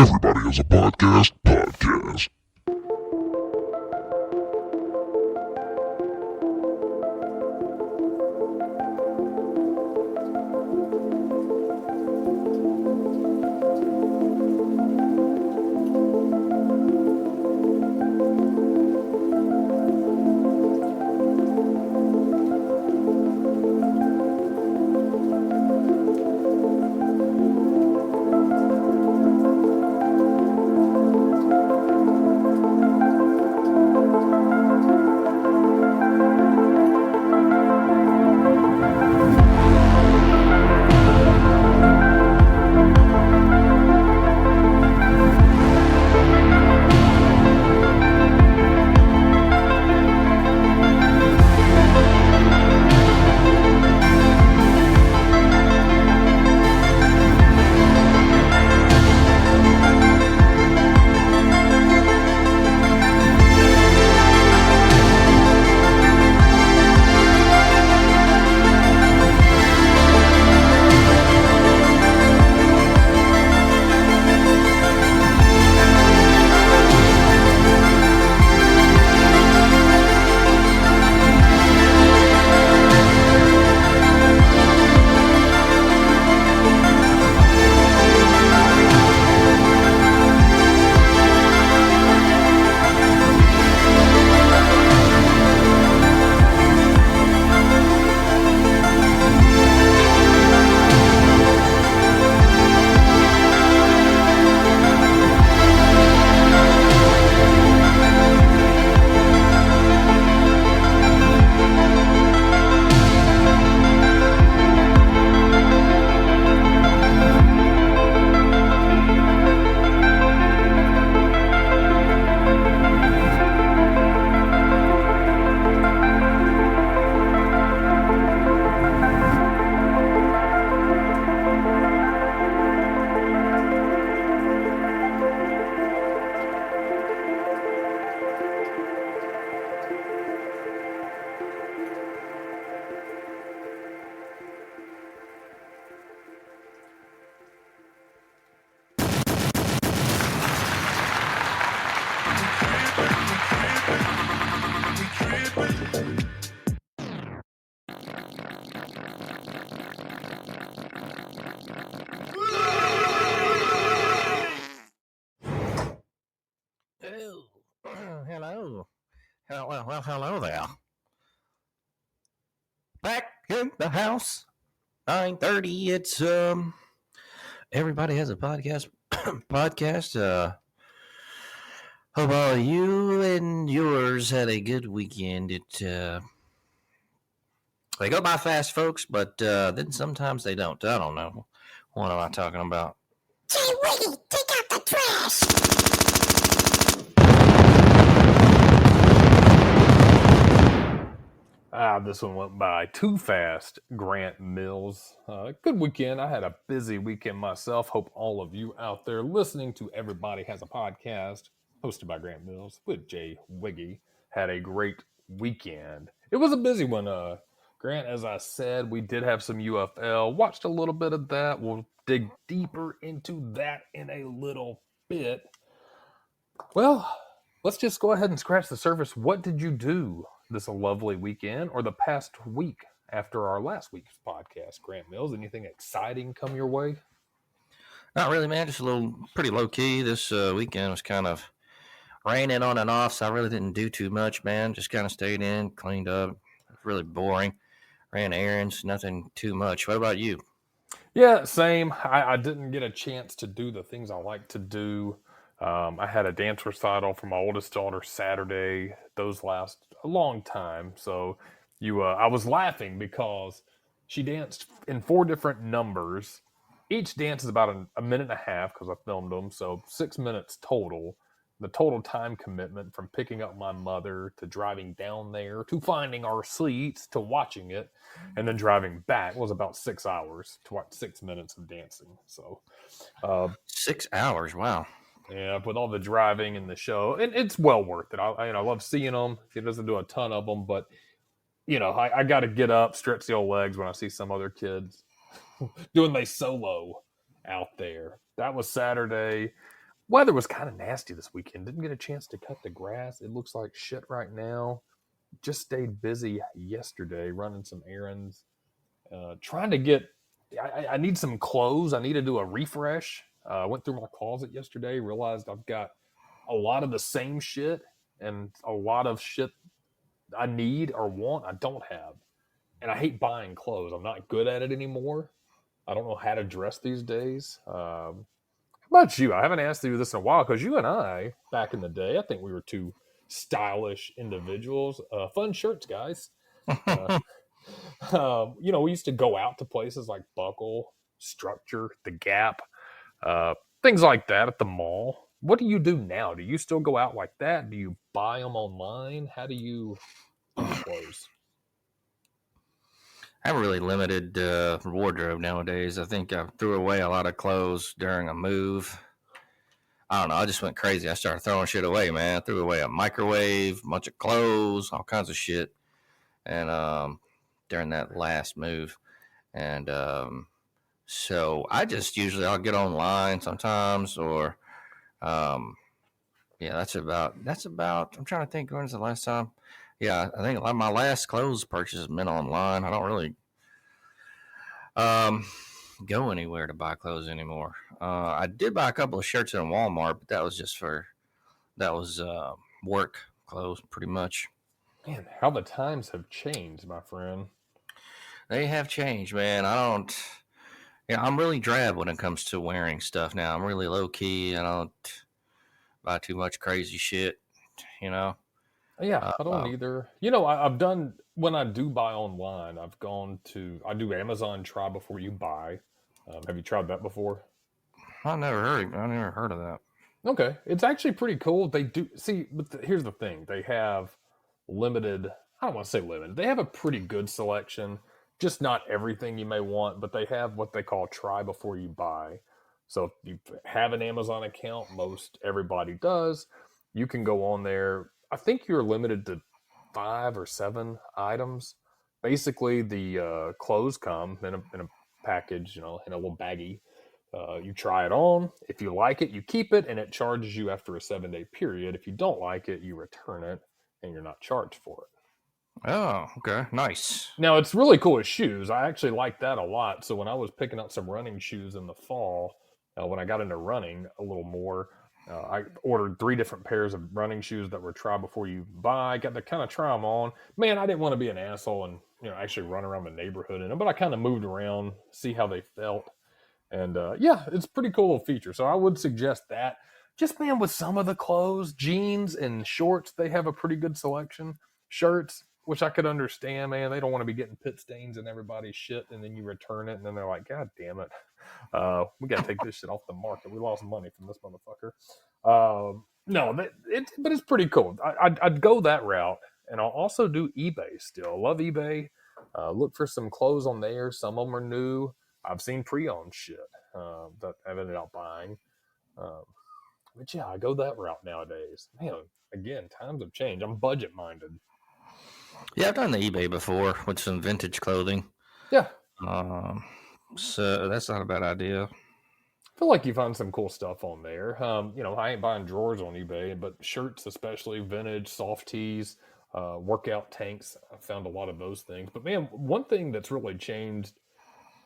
Everybody has a podcast. Hello. Hello there. Back in the house. 9:30. It's everybody has a podcast. Hope all you and yours had a good weekend. They go by fast, folks, but then sometimes they don't. I don't know. What am I talking about? Say, Wiggy, take out the trash! This one went by too fast, Grant Mills. Good weekend. I had a busy weekend myself. Hope all of you out there listening to Everybody Has a Podcast, hosted by Grant Mills with Jay Wiggy, had a great weekend. It was a busy one. Grant, as I said, we did have some UFL. Watched a little bit of that. We'll dig deeper into that in a little bit. Well, let's just go ahead and scratch the surface. What did you do this lovely weekend or the past week after our last week's podcast, Grant Mills? Anything exciting come your way? Not really, man. Just pretty low key. This weekend was kind of raining on and off, so I really didn't do too much, man. Just kind of stayed in, cleaned up. Really boring. Ran errands, nothing too much. What about you? Yeah, same. I didn't get a chance to do the things I like to do. I had a dance recital for my oldest daughter Saturday. Those last a long time. So I was laughing because she danced in 4 different numbers. Each dance is about a minute and a half because I filmed them. So 6 minutes total. The total time commitment from picking up my mother to driving down there to finding our seats to watching it and then driving back was about 6 hours to watch 6 minutes of dancing. So 6 hours. Wow. yeah, with all the driving and the show, and it's well worth it. I love seeing them. He doesn't do a ton of them, but I got to get up, stretch the old legs when I see some other kids doing their solo out there. That was Saturday. weather was kind of nasty this weekend. Didn't get a chance to cut the grass. It looks like shit right now. Just stayed busy yesterday running some errands. Trying to get, I need some clothes. I need to do a refresh. I went through my closet yesterday, realized I've got a lot of the same shit and a lot of shit I need or want I don't have. And I hate buying clothes. I'm not good at it anymore. I don't know how to dress these days. How about you? I haven't asked you this in a while because you and I, back in the day, I think we were two stylish individuals. Fun shirts, guys. We used to go out to places like Buckle, Structure, The Gap, things like that at the mall. What do you do now? Do you still go out like that? Do you buy them online? How do you do your clothes? I have a really limited wardrobe nowadays. I think I threw away a lot of clothes during a move. I don't know. I just went crazy. I started throwing shit away, man. I threw away a microwave, a bunch of clothes, all kinds of shit. And during that last move. And so I just usually I'll get online sometimes or yeah, that's about I'm trying to think when's the last time. Yeah, I think my last clothes purchase has been online. I don't really go anywhere to buy clothes anymore. I did buy a couple of shirts in Walmart, but that was work clothes pretty much. Man, how the times have changed, my friend. They have changed, man. I'm really drab when it comes to wearing stuff now. I'm really low key. I don't buy too much crazy shit, you know? Yeah, I don't either. I've done, when I do buy online, I do Amazon try before you buy. Have you tried that before? I never heard of that. Okay. It's actually pretty cool. They do, see, but here's the thing. They have limited, I don't want to say limited, they have a pretty good selection. Just not everything you may want, but they have what they call try before you buy. So if you have an Amazon account, most everybody does, you can go on there. I think you're limited to 5 or 7 items. Basically, the clothes come in a package, in a little baggie. You try it on. If you like it, you keep it, and it charges you after a 7-day period. If you don't like it, you return it, and you're not charged for it. Oh, okay. Nice. Now, it's really cool with shoes. I actually like that a lot. So when I was picking up some running shoes in the fall, when I got into running a little more, I ordered 3 different pairs of running shoes that were try before you buy. Got to kind of try them on. Man, I didn't want to be an asshole and actually run around the neighborhood in them, but I kind of moved around, see how they felt. And yeah, it's a pretty cool little feature. So I would suggest that. Just, man, with some of the clothes, jeans and shorts, they have a pretty good selection. Shirts, which I could understand, man. They don't want to be getting pit stains in everybody's shit, and then you return it, and then they're like, God damn it. We got to take this shit off the market. We lost money from this motherfucker. No, but it's pretty cool. I'd go that route, and I'll also do eBay still. I love eBay. Look for some clothes on there. Some of them are new. I've seen pre-owned shit that I've ended up buying. But yeah, I go that route nowadays. Man, again, times have changed. I'm budget minded. Yeah, I've done the eBay before with some vintage clothing. Yeah. So that's not a bad idea. I feel like you find some cool stuff on there. I ain't buying drawers on eBay, but shirts, especially vintage, soft tees, workout tanks. I found a lot of those things. But man, one thing that's really changed,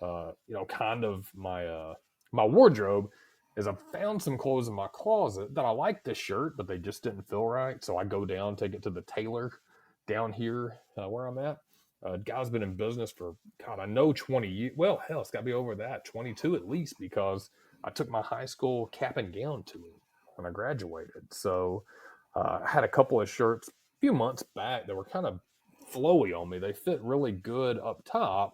kind of my wardrobe is I've found some clothes in my closet that I like this shirt, but they just didn't feel right. So I go down, take it to the tailor down here where I'm at. Guy's been in business for, God, I know 20 years. Well, hell, it's got to be over that, 22 at least, because I took my high school cap and gown to him when I graduated. So I had a couple of shirts a few months back that were kind of flowy on me. They fit really good up top,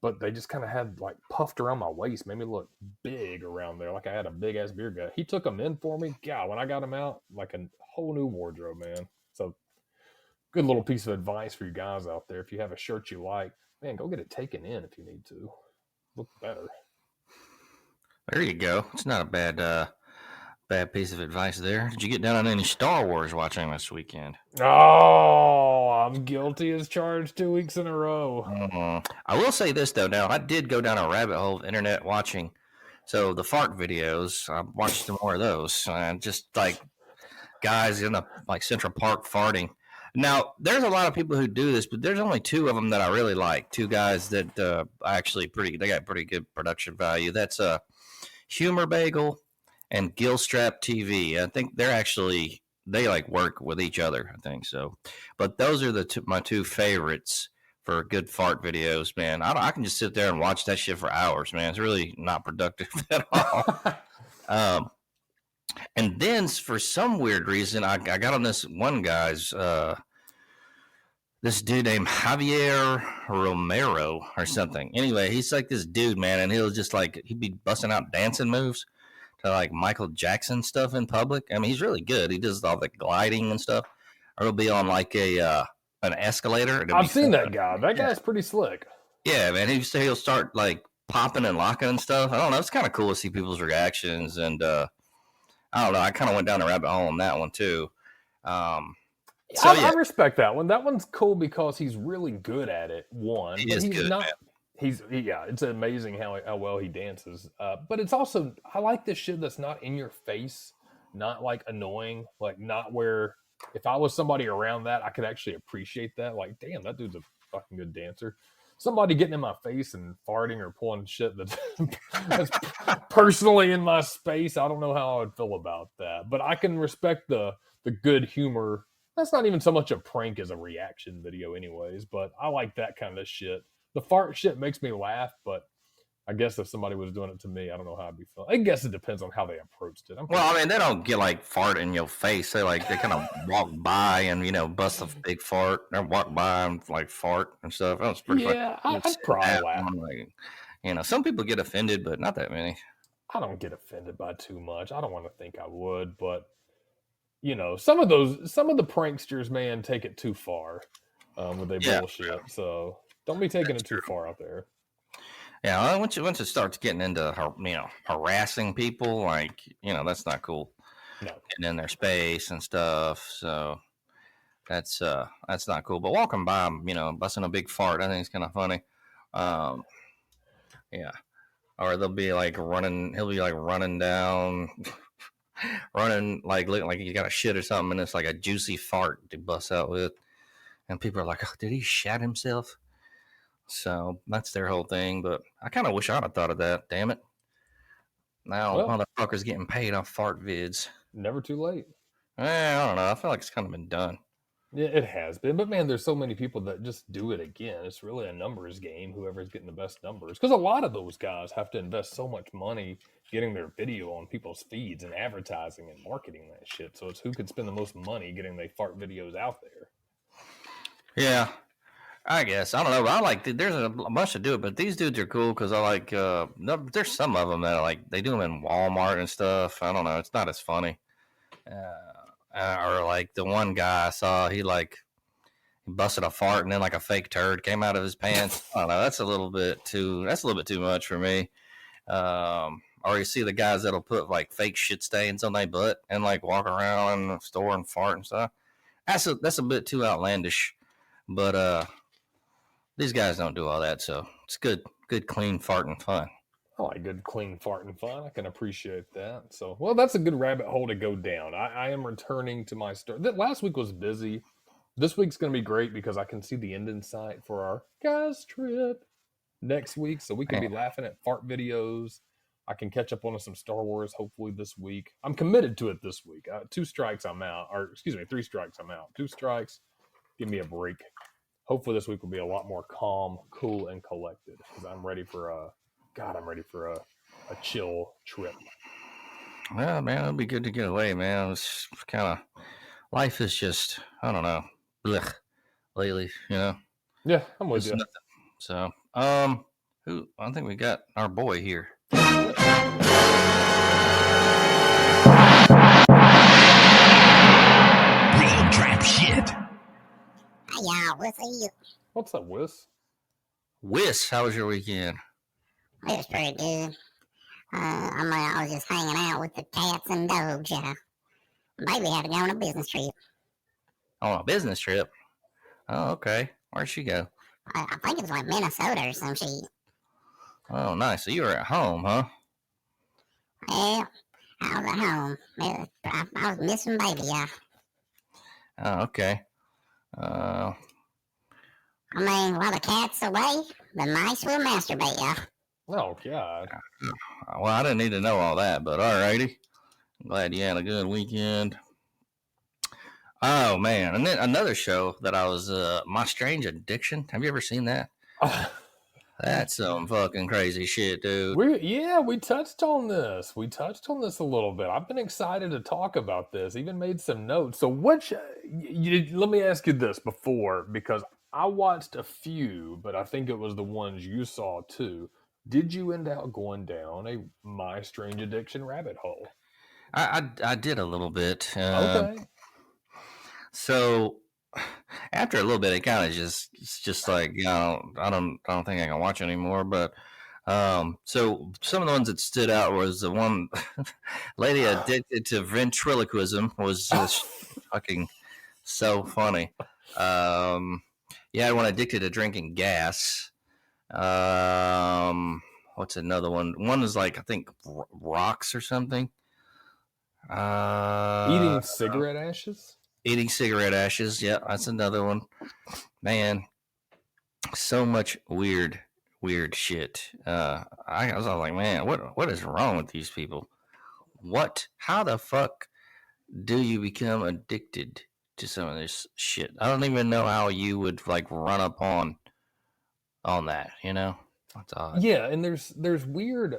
but they just kind of had like puffed around my waist, made me look big around there, like I had a big ass beer gut. He took them in for me. God, when I got them out, like a whole new wardrobe, man. So good little piece of advice for you guys out there. If you have a shirt you like, man, go get it taken in if you need to. Look better. There you go. It's not a bad piece of advice there. Did you get down on any Star Wars watching this weekend? Oh, I'm guilty as charged 2 weeks in a row. I will say this, though. Now, I did go down a rabbit hole of internet watching So the fart videos, I watched some more of those. Just like guys in the like Central Park farting. Now, there's a lot of people who do this, but there's only two of them that I really like. Two guys that actually they got pretty good production value. That's Humor Bagel and Gilstrap TV. I think they like work with each other. I think so. But those are my two favorites for good fart videos, man. I can just sit there and watch that shit for hours, man. It's really not productive at all. And then for some weird reason, I got on this one guy's this dude named Javier Romero or something. Anyway, he's like this dude, man, and he'd be busting out dancing moves to like Michael Jackson stuff in public. I mean, he's really good. He does all the gliding and stuff. Or he'll be on like an escalator. I've seen that guy. That guy's pretty slick. Yeah, man. He'll start like popping and locking and stuff. I don't know. It's kind of cool to see people's reactions, and I don't know. I kind of went down the rabbit hole on that one too. I respect that one. That one's cool because he's really good at it. He's good, man. It's amazing how well he dances. But it's also, I like this shit that's not in your face, not like annoying, like not where if I was somebody around that, I could actually appreciate that. Like, damn, that dude's a fucking good dancer. Somebody getting in my face and farting or pulling shit that's personally in my space, I don't know how I would feel about that. But I can respect the good humor. That's not even so much a prank as a reaction video anyways, but I like that kind of shit. The fart shit makes me laugh, but I guess if somebody was doing it to me, I don't know how I'd be feeling. I guess it depends on how they approached it. Well, I mean, they don't get like fart in your face. They kind of walk by and bust a big fart. They walk by and like fart and stuff. That was pretty. Yeah, I'd probably laugh. Like, some people get offended, but not that many. I don't get offended by too much. I don't want to think I would, but some of the pranksters, man, take it too far with their bullshit. Yeah. So don't be taking it too far out there. Yeah, once it starts getting into harassing people, like that's not cool. No. Getting in their space and stuff. So that's not cool. But walking by, busting a big fart, I think it's kind of funny. Yeah. Or they'll be like running. He'll be like running down, running like looking like you got a shit or something, and it's like a juicy fart to bust out with, and people are like, "Oh, did he shat himself?" So that's their whole thing. But I kind of wish I'd have thought of that. Damn it! Now motherfuckers getting paid off fart vids. Never too late. I don't know. I feel like it's kind of been done. Yeah, it has been. But man, there's so many people that just do it again. It's really a numbers game. Whoever's getting the best numbers, because a lot of those guys have to invest so much money getting their video on people's feeds and advertising and marketing that shit. So it's who could spend the most money getting their fart videos out there. Yeah, I guess. I don't know. I like there's a bunch to do it, but these dudes are cool because I like. There's some of them that are like they do them in Walmart and stuff. I don't know. It's not as funny. Or like the one guy I saw, he busted a fart and then like a fake turd came out of his pants. I don't know. That's a little bit too much for me. Or you see the guys that'll put like fake shit stains on their butt and like walk around in the store and fart and stuff. That's a bit too outlandish. But these guys don't do all that, so it's good clean farting fun. I like good, clean farting fun. I can appreciate that. So, well, that's a good rabbit hole to go down. I am returning to my story. Last week was busy. This week's going to be great because I can see the end in sight for our guys trip next week. So we can be laughing at fart videos. I can catch up on some Star Wars hopefully this week. I'm committed to it this week. 2 strikes, I'm out. Or, 3 strikes, I'm out. 2 strikes, give me a break. Hopefully this week will be a lot more calm, cool, and collected because I'm ready for a chill trip. Well, man, it'll be good to get away, man. It's kind of life is just I don't know, blech, lately, Yeah, I'm with you. Nothing. So, I think we got our boy here. Real trap shit. Hi, y'all. What's up, Whis? Whis, how was your weekend? It was pretty good. I was just hanging out with the cats and dogs, Baby had to go on a business trip. On a business trip? Oh, okay. Where'd she go? I think it was like Minnesota or some shit. Oh, nice. So you were at home, huh? Yeah, I was at home. I was missing baby, yeah. Oh, okay. I mean, while the cat's away, the mice will masturbate, yeah. Oh God. Well, I didn't need to know all that, but alrighty. I'm glad you had a good weekend. Oh man, and then another show that I was My Strange Addiction. Have you ever seen that? That's some fucking crazy shit, dude. We touched on this. We touched on this a little bit. I've been excited to talk about this. Even made some notes. So, let me ask you this before, because I watched a few, but I think it was the ones you saw too. Did you end up going down a My Strange Addiction rabbit hole? I did a little bit. Okay. So after a little bit, it kind of it's just like I don't think I can watch anymore. But so some of the ones that stood out was the one lady addicted to ventriloquism was just fucking so funny. You had one addicted to drinking gas. What's another one? One is like I think rocks or something. Eating cigarette ashes? Eating cigarette ashes. Yeah, that's another one. Man, so much weird shit. I was all like, man, what is wrong with these people? How the fuck do you become addicted to some of this shit? I don't even know how you would like run up on that, you know? That's odd. Yeah, and there's weird,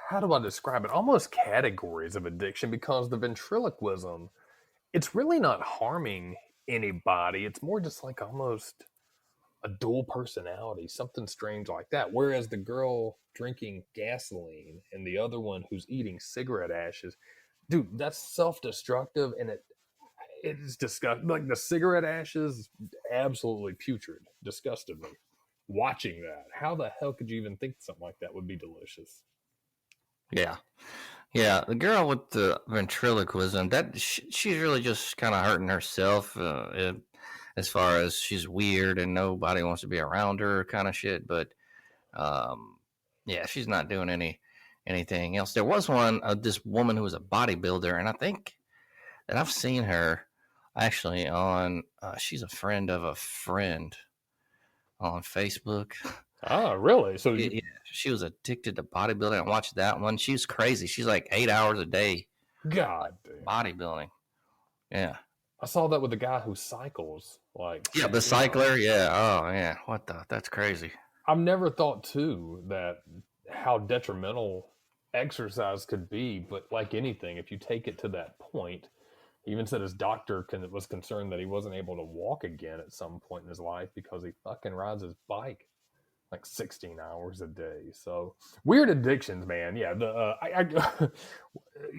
how do I describe it? Almost categories of addiction, because the ventriloquism, it's really not harming anybody. It's more just like almost a dual personality, something strange like that. Whereas the girl drinking gasoline and the other one who's eating cigarette ashes, dude, that's self-destructive, and it is disgusting. Like the cigarette ashes, absolutely putrid, disgusted me. Watching that, how the hell could you even think something like that would be delicious? Yeah. Yeah, the girl with the ventriloquism, she's really just kind of hurting herself as far as she's weird and nobody wants to be around her kind of shit. But yeah, she's not doing anything else. There was one, this woman who was a bodybuilder, and I think that I've seen her actually on, she's a friend of a friend on Facebook. Ah, really? So Yeah, she was addicted to bodybuilding. I watched that one. She's crazy. She's like 8 hours a day God damn. bodybuilding. Yeah. I saw that with the guy who cycles. Yeah, the cycler. Yeah. Oh, yeah. That's crazy. I've never thought too that how detrimental exercise could be, but like anything, if you take it to that point, he even said his doctor was concerned that he wasn't able to walk again at some point in his life because he fucking rides his bike like 16 hours a day. So weird addictions, man. Yeah.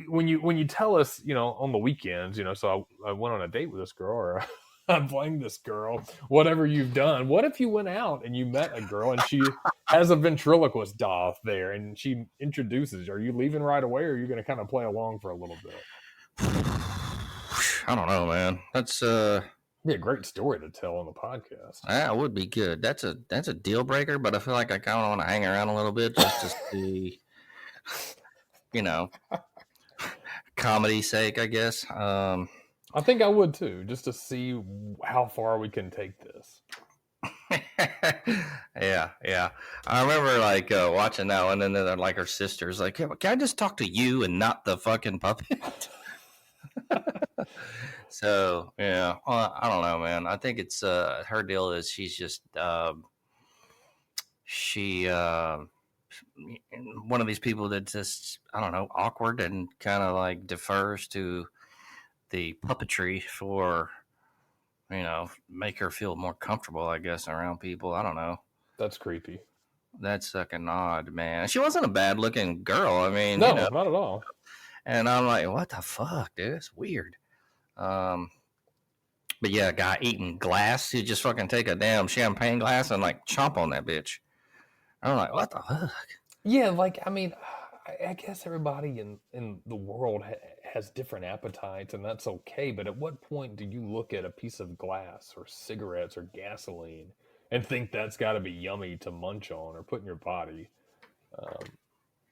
When you tell us, on the weekends, so I went on a date with this girl, or I blamed this girl, whatever you've done. What if you went out and you met a girl and she has a ventriloquist doll there and she introduces you? Are you leaving right away, or are you going to kind of play along for a little bit? I don't know, man. That's be a great story to tell on the podcast. that would be good. That's a deal breaker, but I feel like I kind of want to hang around a little bit just to see, comedy sake, I guess. I think I would too, just to see how far we can take this. Yeah. I remember like watching that one, and then like her sister's like, "Can I just talk to you and not the fucking puppet?" So yeah, well, I don't know, man. I think it's her deal is she's just she one of these people that just, I don't know, awkward and kind of like defers to the puppetry for, make her feel more comfortable, I guess, around people. I don't know. That's creepy. That's fucking odd, man. She wasn't a bad looking girl. I mean, no, not at all. And I'm like, what the fuck, dude? It's weird. But yeah, a guy eating glass, he just fucking take a damn champagne glass and like chomp on that bitch. I'm like, what the fuck? Yeah, like, I mean, I guess everybody in the world has different appetites, and that's okay. But at what point do you look at a piece of glass or cigarettes or gasoline and think that's got to be yummy to munch on or put in your body?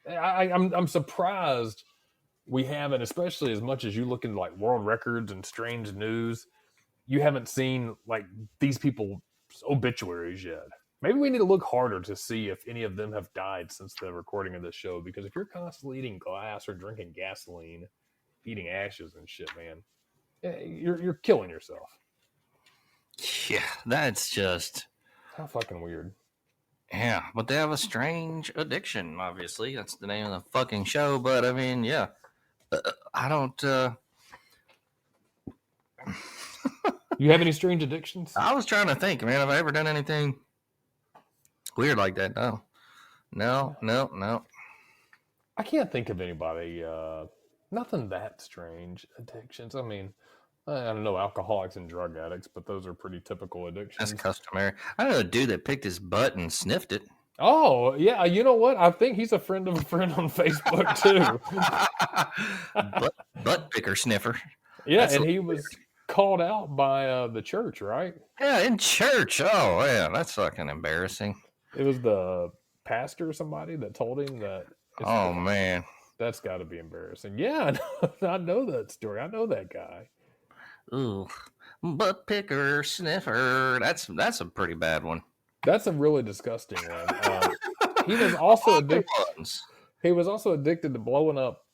I'm surprised we haven't, especially as much as you look into like world records and strange news, you haven't seen like these people's obituaries yet. Maybe we need to look harder to see if any of them have died since the recording of this show. Because if you're constantly eating glass or drinking gasoline, eating ashes and shit, man, you're killing yourself. Yeah, that's just How fucking weird. yeah. But they have a strange addiction. Obviously, that's the name of the fucking show. But I mean, yeah, I don't. You have any strange addictions? I was trying to think, man. Have I ever done anything weird like that? No. I can't think of anybody. Nothing that strange addictions. I mean, I don't know alcoholics and drug addicts, but those are pretty typical addictions. That's customary. I know a dude that picked his butt and sniffed it. Oh yeah, you know what? I think he's a friend of a friend on Facebook too. butt picker sniffer. Yeah, That's and he was called out by the church, right? Yeah, in church. Oh yeah, that's fucking embarrassing. It was the pastor or somebody that told him that. Oh man, that's got to be embarrassing. Yeah, I know that story. I know that guy. Ooh, butt picker sniffer. That's a pretty bad one. That's a really disgusting one. He was also addicted. He was also addicted to blowing up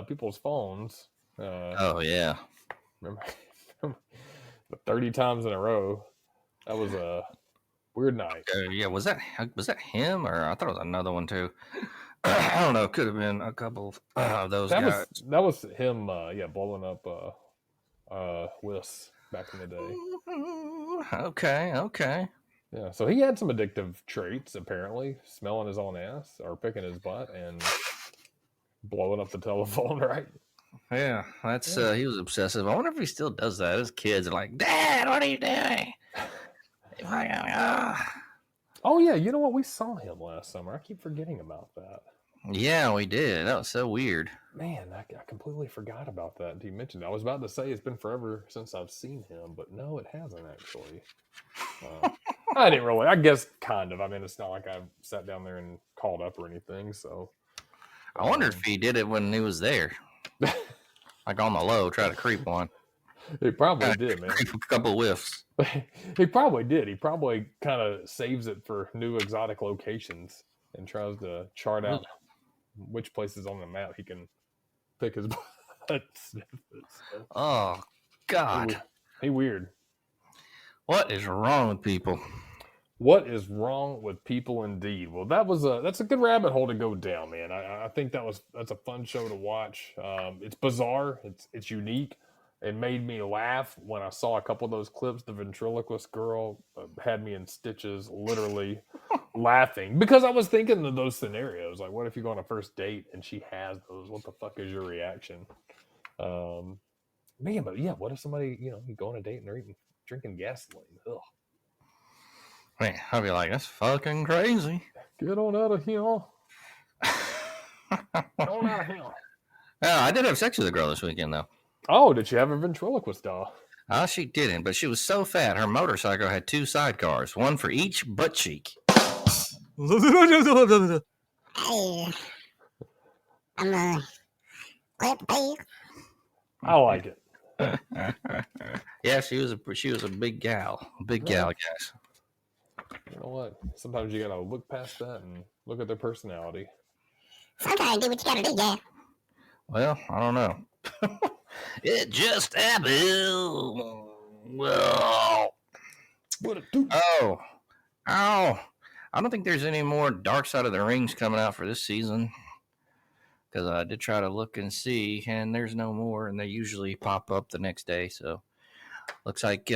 people's phones. Oh yeah, remember 30 times in a row. That was a weird night. Yeah, was that him or I thought it was another one too. I don't know. Could have been a couple of those guys. That was him. Yeah, blowing up Whis back in the day. Okay. Yeah, so he had some addictive traits, apparently. Smelling his own ass or picking his butt and blowing up the telephone, right? Yeah, that's he was obsessive. I wonder if he still does that. His kids are like, Dad, what are you doing? Oh yeah, you know what? We saw him last summer. I keep forgetting about that. Yeah, we did. That was so weird. Man, I completely forgot about that until you mentioned it. I was about to say it's been forever since I've seen him, but no, it hasn't actually. I didn't really. I guess kind of. I mean, it's not like I sat down there and called up or anything. So I wonder if he did it when he was there, like on the low, try to creep one. He probably did, man. Creep a couple whiffs. He probably did. He probably kind of saves it for new exotic locations and tries to chart out which places on the map he can pick his butt. Oh God, he weird. What is wrong with people? What is wrong with people, indeed? Well, that's a good rabbit hole to go down, man. I think that's a fun show to watch. It's bizarre. It's unique. It made me laugh when I saw a couple of those clips. The ventriloquist girl had me in stitches, literally laughing because I was thinking of those scenarios. Like, what if you go on a first date and she has those? What the fuck is your reaction? Man, but yeah, what if somebody, you go on a date and they're drinking gasoline? Ugh. Man, I'd be like, that's fucking crazy. Get on out of here. Get on out of here. I did have sex with a girl this weekend, though. Oh, did she have a ventriloquist doll? She didn't, but she was so fat, her motorcycle had 2 sidecars, one for each butt cheek. Hey, I'm clip pig. I like it. Yeah, she was a big gal. Big gal, guys. You know what? Sometimes you gotta look past that and look at their personality. Sometimes do what you gotta do, yeah. Well, I don't know. It just happened. Well, what it do? Oh, I don't think there's any more Dark Side of the Rings coming out for this season. Because I did try to look and see, and there's no more, and they usually pop up the next day. So, looks like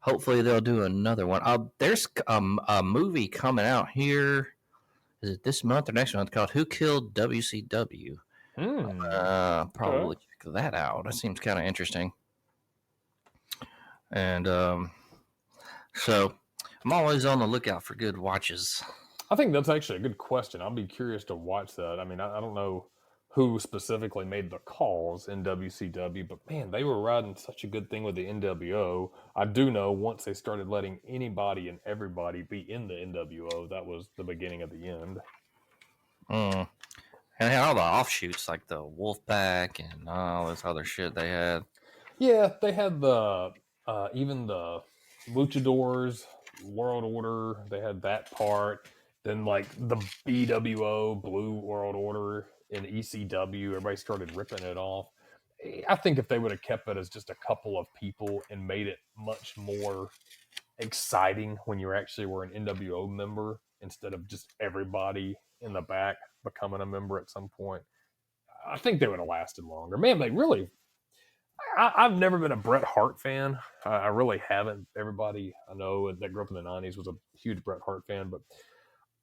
hopefully they'll do another one. There's a movie coming out here. Is it this month or next month? Called Who Killed WCW? Probably check that out. That seems kind of interesting. And so I'm always on the lookout for good watches. I think that's actually a good question. I'll be curious to watch that. I mean, I don't know who specifically made the calls in WCW, but man, they were riding such a good thing with the NWO. I do know once they started letting anybody and everybody be in the NWO, that was the beginning of the end. And they had all the offshoots like the Wolfpack and all this other shit they had. Yeah, they had the even the Luchadors, World Order. They had that part. Then like the BWO, Blue World Order, in ECW, everybody started ripping it off. I think if they would have kept it as just a couple of people and made it much more exciting when you actually were an NWO member instead of just everybody in the back becoming a member at some point, I think they would have lasted longer. Man, they really. I've never been a Bret Hart fan. I really haven't. Everybody I know that grew up in the '90s was a huge Bret Hart fan, but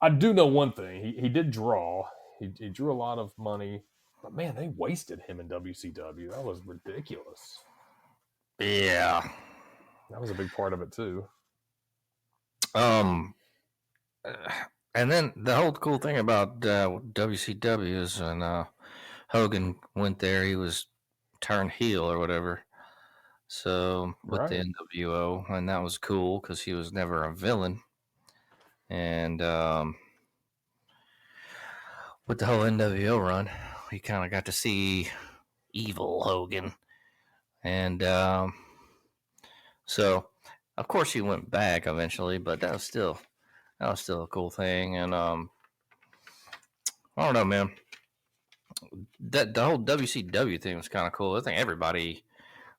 I do know one thing: he did draw. He drew a lot of money, but man, they wasted him in WCW. That was ridiculous. Yeah. That was a big part of it too. And then the whole cool thing about WCW is when Hogan went there, he was turned heel or whatever. So with the Right. NWO, and that was cool because he was never a villain. And with the whole NWO run, we kind of got to see evil Hogan. And so, of course, he went back eventually, but that was still a cool thing. And I don't know, man. That the whole WCW thing was kind of cool. I think everybody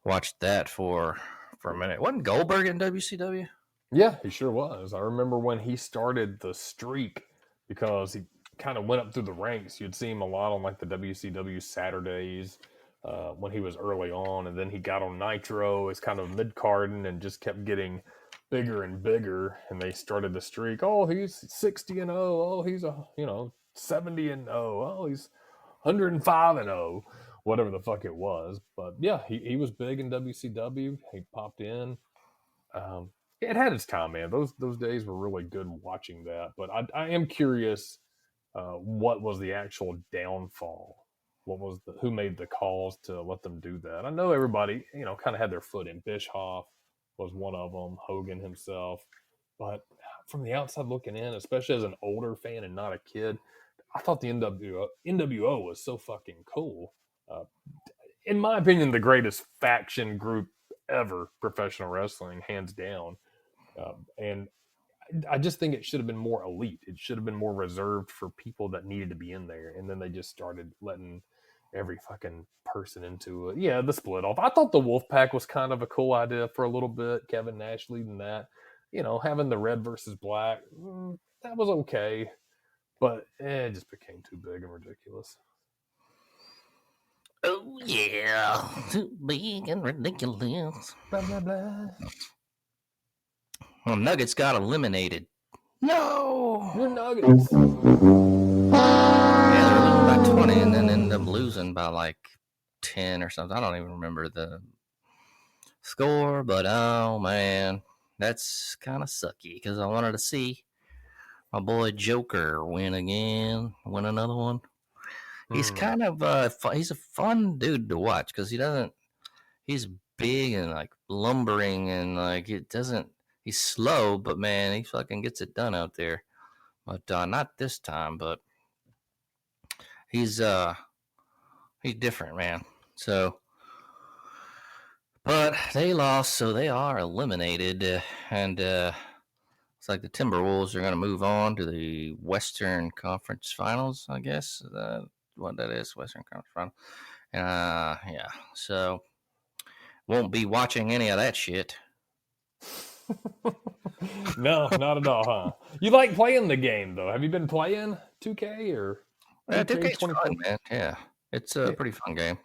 watched that for a minute. Wasn't Goldberg in WCW? Yeah, he sure was. I remember when he started the streak because he kind of went up through the ranks. You'd see him a lot on like the WCW Saturdays when he was early on, and then he got on Nitro as kind of mid carding and just kept getting bigger and bigger. And they started the streak. Oh, he's 60-0. Oh, he's 70-0. Oh, he's 105-0. Whatever the fuck it was. But yeah, he was big in WCW. He popped in. It had its time, man. Those days were really good watching that. But I am curious, what was the actual downfall? What was who made the calls to let them do that? I know everybody, kind of had their foot in. Bischoff was one of them. Hogan himself, but from the outside looking in, especially as an older fan and not a kid, I thought the NWO was so fucking cool. Uh, in my opinion, the greatest faction group ever, professional wrestling, hands down. And I just think it should have been more elite. It should have been more reserved for people that needed to be in there. And then they just started letting every fucking person into it. Yeah, the split off. I thought the Wolfpack was kind of a cool idea for a little bit. Kevin Nash leading that. Having the red versus black, that was okay. But it just became too big and ridiculous. Oh yeah, too big and ridiculous. Blah, blah, blah. Well, Nuggets got eliminated. No. Your Nuggets. Yeah, they were losing by 20 and then ended up losing by like 10 or something. I don't even remember the score, but oh man, that's kind of sucky because I wanted to see my boy Joker win again, win another one. He's kind of he's a fun dude to watch because he's big and like lumbering and like he's slow, but man, he fucking gets it done out there. But not this time, but he's different, man. So, but they lost, so they are eliminated, and it's like the Timberwolves are going to move on to the Western Conference Finals, I guess. What that is, Western Conference Final. Yeah. So won't be watching any of that shit. No, not at all, huh? You like playing the game though? Have you been playing 2K or 2K's fun, man. Yeah, it's a pretty fun game.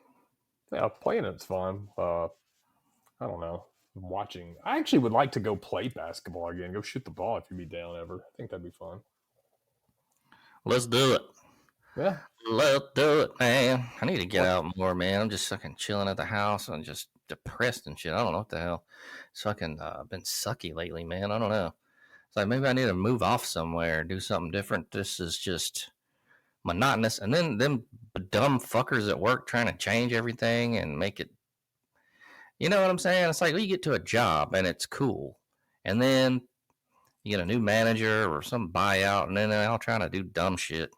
Yeah, playing it's fun. I don't know. Watching, I actually would like to go play basketball again. Go shoot the ball if you'd be down ever. I think that'd be fun. Let's do it. Yeah, let's do it, man. I need to get out more, man. I'm just fucking chilling at the house and just depressed and shit. I don't know what the hell. It's fucking been sucky lately, man. I don't know. It's like maybe I need to move off somewhere, do something different. This is just monotonous. And then them dumb fuckers at work trying to change everything and make it. You know what I'm saying? It's like you get to a job and it's cool, and then you get a new manager or some buyout, and then they're all trying to do dumb shit.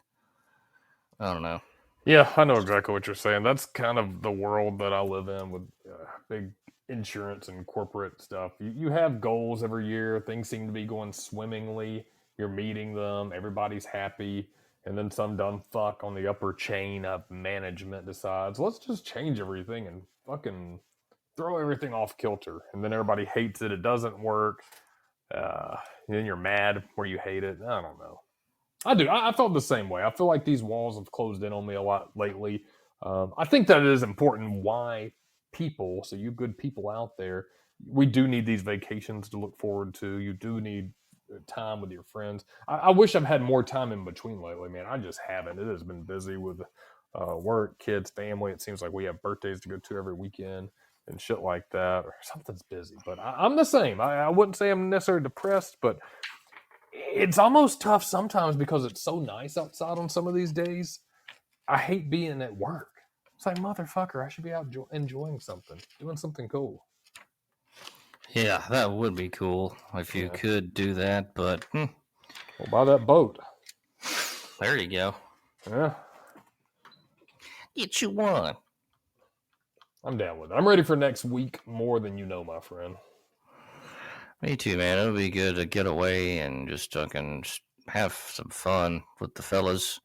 I don't know. Yeah, I know exactly what you're saying. That's kind of the world that I live in with big insurance and corporate stuff. You have goals every year. Things seem to be going swimmingly. You're meeting them. Everybody's happy. And then some dumb fuck on the upper chain of management decides, let's just change everything and fucking throw everything off kilter. And then everybody hates it. It doesn't work. Then you're mad where you hate it. I don't know. I do. I felt the same way. I feel like these walls have closed in on me a lot lately. I think that it is important why people, so you good people out there, we do need these vacations to look forward to. You do need time with your friends. I wish I've had more time in between lately, man. I just haven't. It has been busy with work, kids, family. It seems like we have birthdays to go to every weekend and shit like that, or something's busy. But I'm the same. I wouldn't say I'm necessarily depressed, but it's almost tough sometimes because it's so nice outside on some of these days. I hate being at work. It's like, motherfucker, I should be out enjoying something, doing something cool. Yeah, that would be cool if you could do that, but Well, buy that boat. There you go. Yeah. Get you one. I'm down with it. I'm ready for next week more than you know, my friend. Me too, man. It would be good to get away and just fucking have some fun with the fellas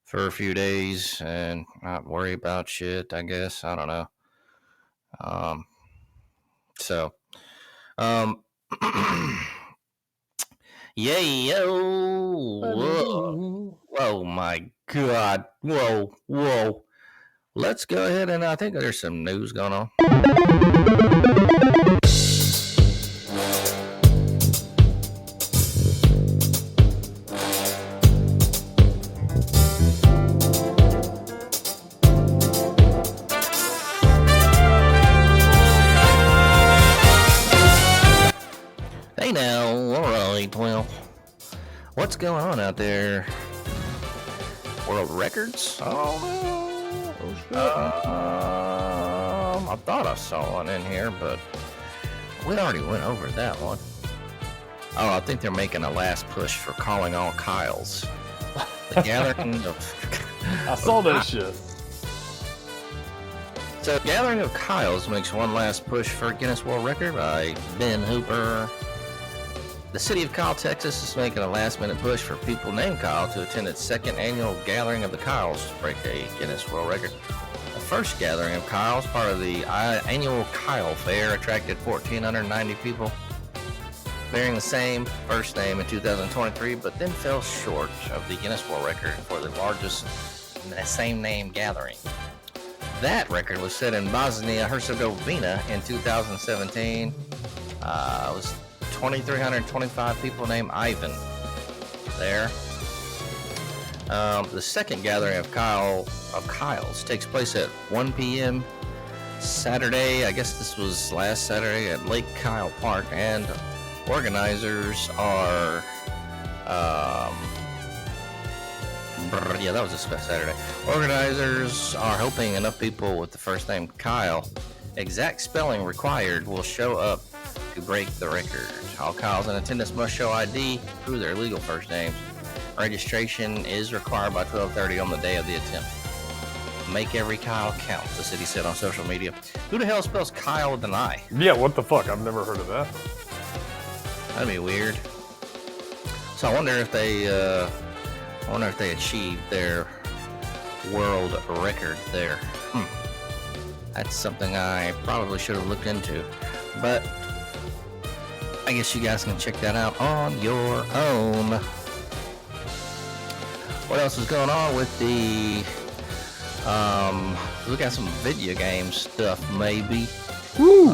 for a few days and not worry about shit, I guess. I don't know. Yeah, yo. Whoa, my God. Whoa. Let's go ahead and I think there's some news going on. Hey now, alright, well, what's going on out there? World records? Oh no. I thought I saw one in here, but we already went over that one. Oh, I think they're making a last push for calling all Kyles. The gathering of... I saw that shit. So, Gathering of Kyles makes one last push for Guinness World Record by Ben Hooper. The city of Kyle, Texas is making a last-minute push for people named Kyle to attend its second annual Gathering of the Kyles to break a Guinness World Record. The first Gathering of Kyles, part of the annual Kyle Fair, attracted 1,490 people bearing the same first name in 2023, but then fell short of the Guinness World Record for the largest same-name gathering. That record was set in Bosnia-Herzegovina in 2017. It was 2,325 people named Ivan there. The second gathering of Kyles takes place at 1 p.m. Saturday. I guess this was last Saturday at Lake Kyle Park, and organizers are that was this past Saturday. Organizers are hoping enough people with the first name Kyle, exact spelling required, will show up to break the record. All Kyles in attendance must show ID to prove their legal first names. Registration is required by 12:30 on the day of the attempt. Make every Kyle count, the city said on social media. Who the hell spells Kyle with an I? Yeah, what the fuck? I've never heard of that. That'd be weird. So I wonder if they achieved their world record there. That's something I probably should have looked into, but I guess you guys can check that out on your own. What else is going on with the we got some video game stuff maybe. Woo!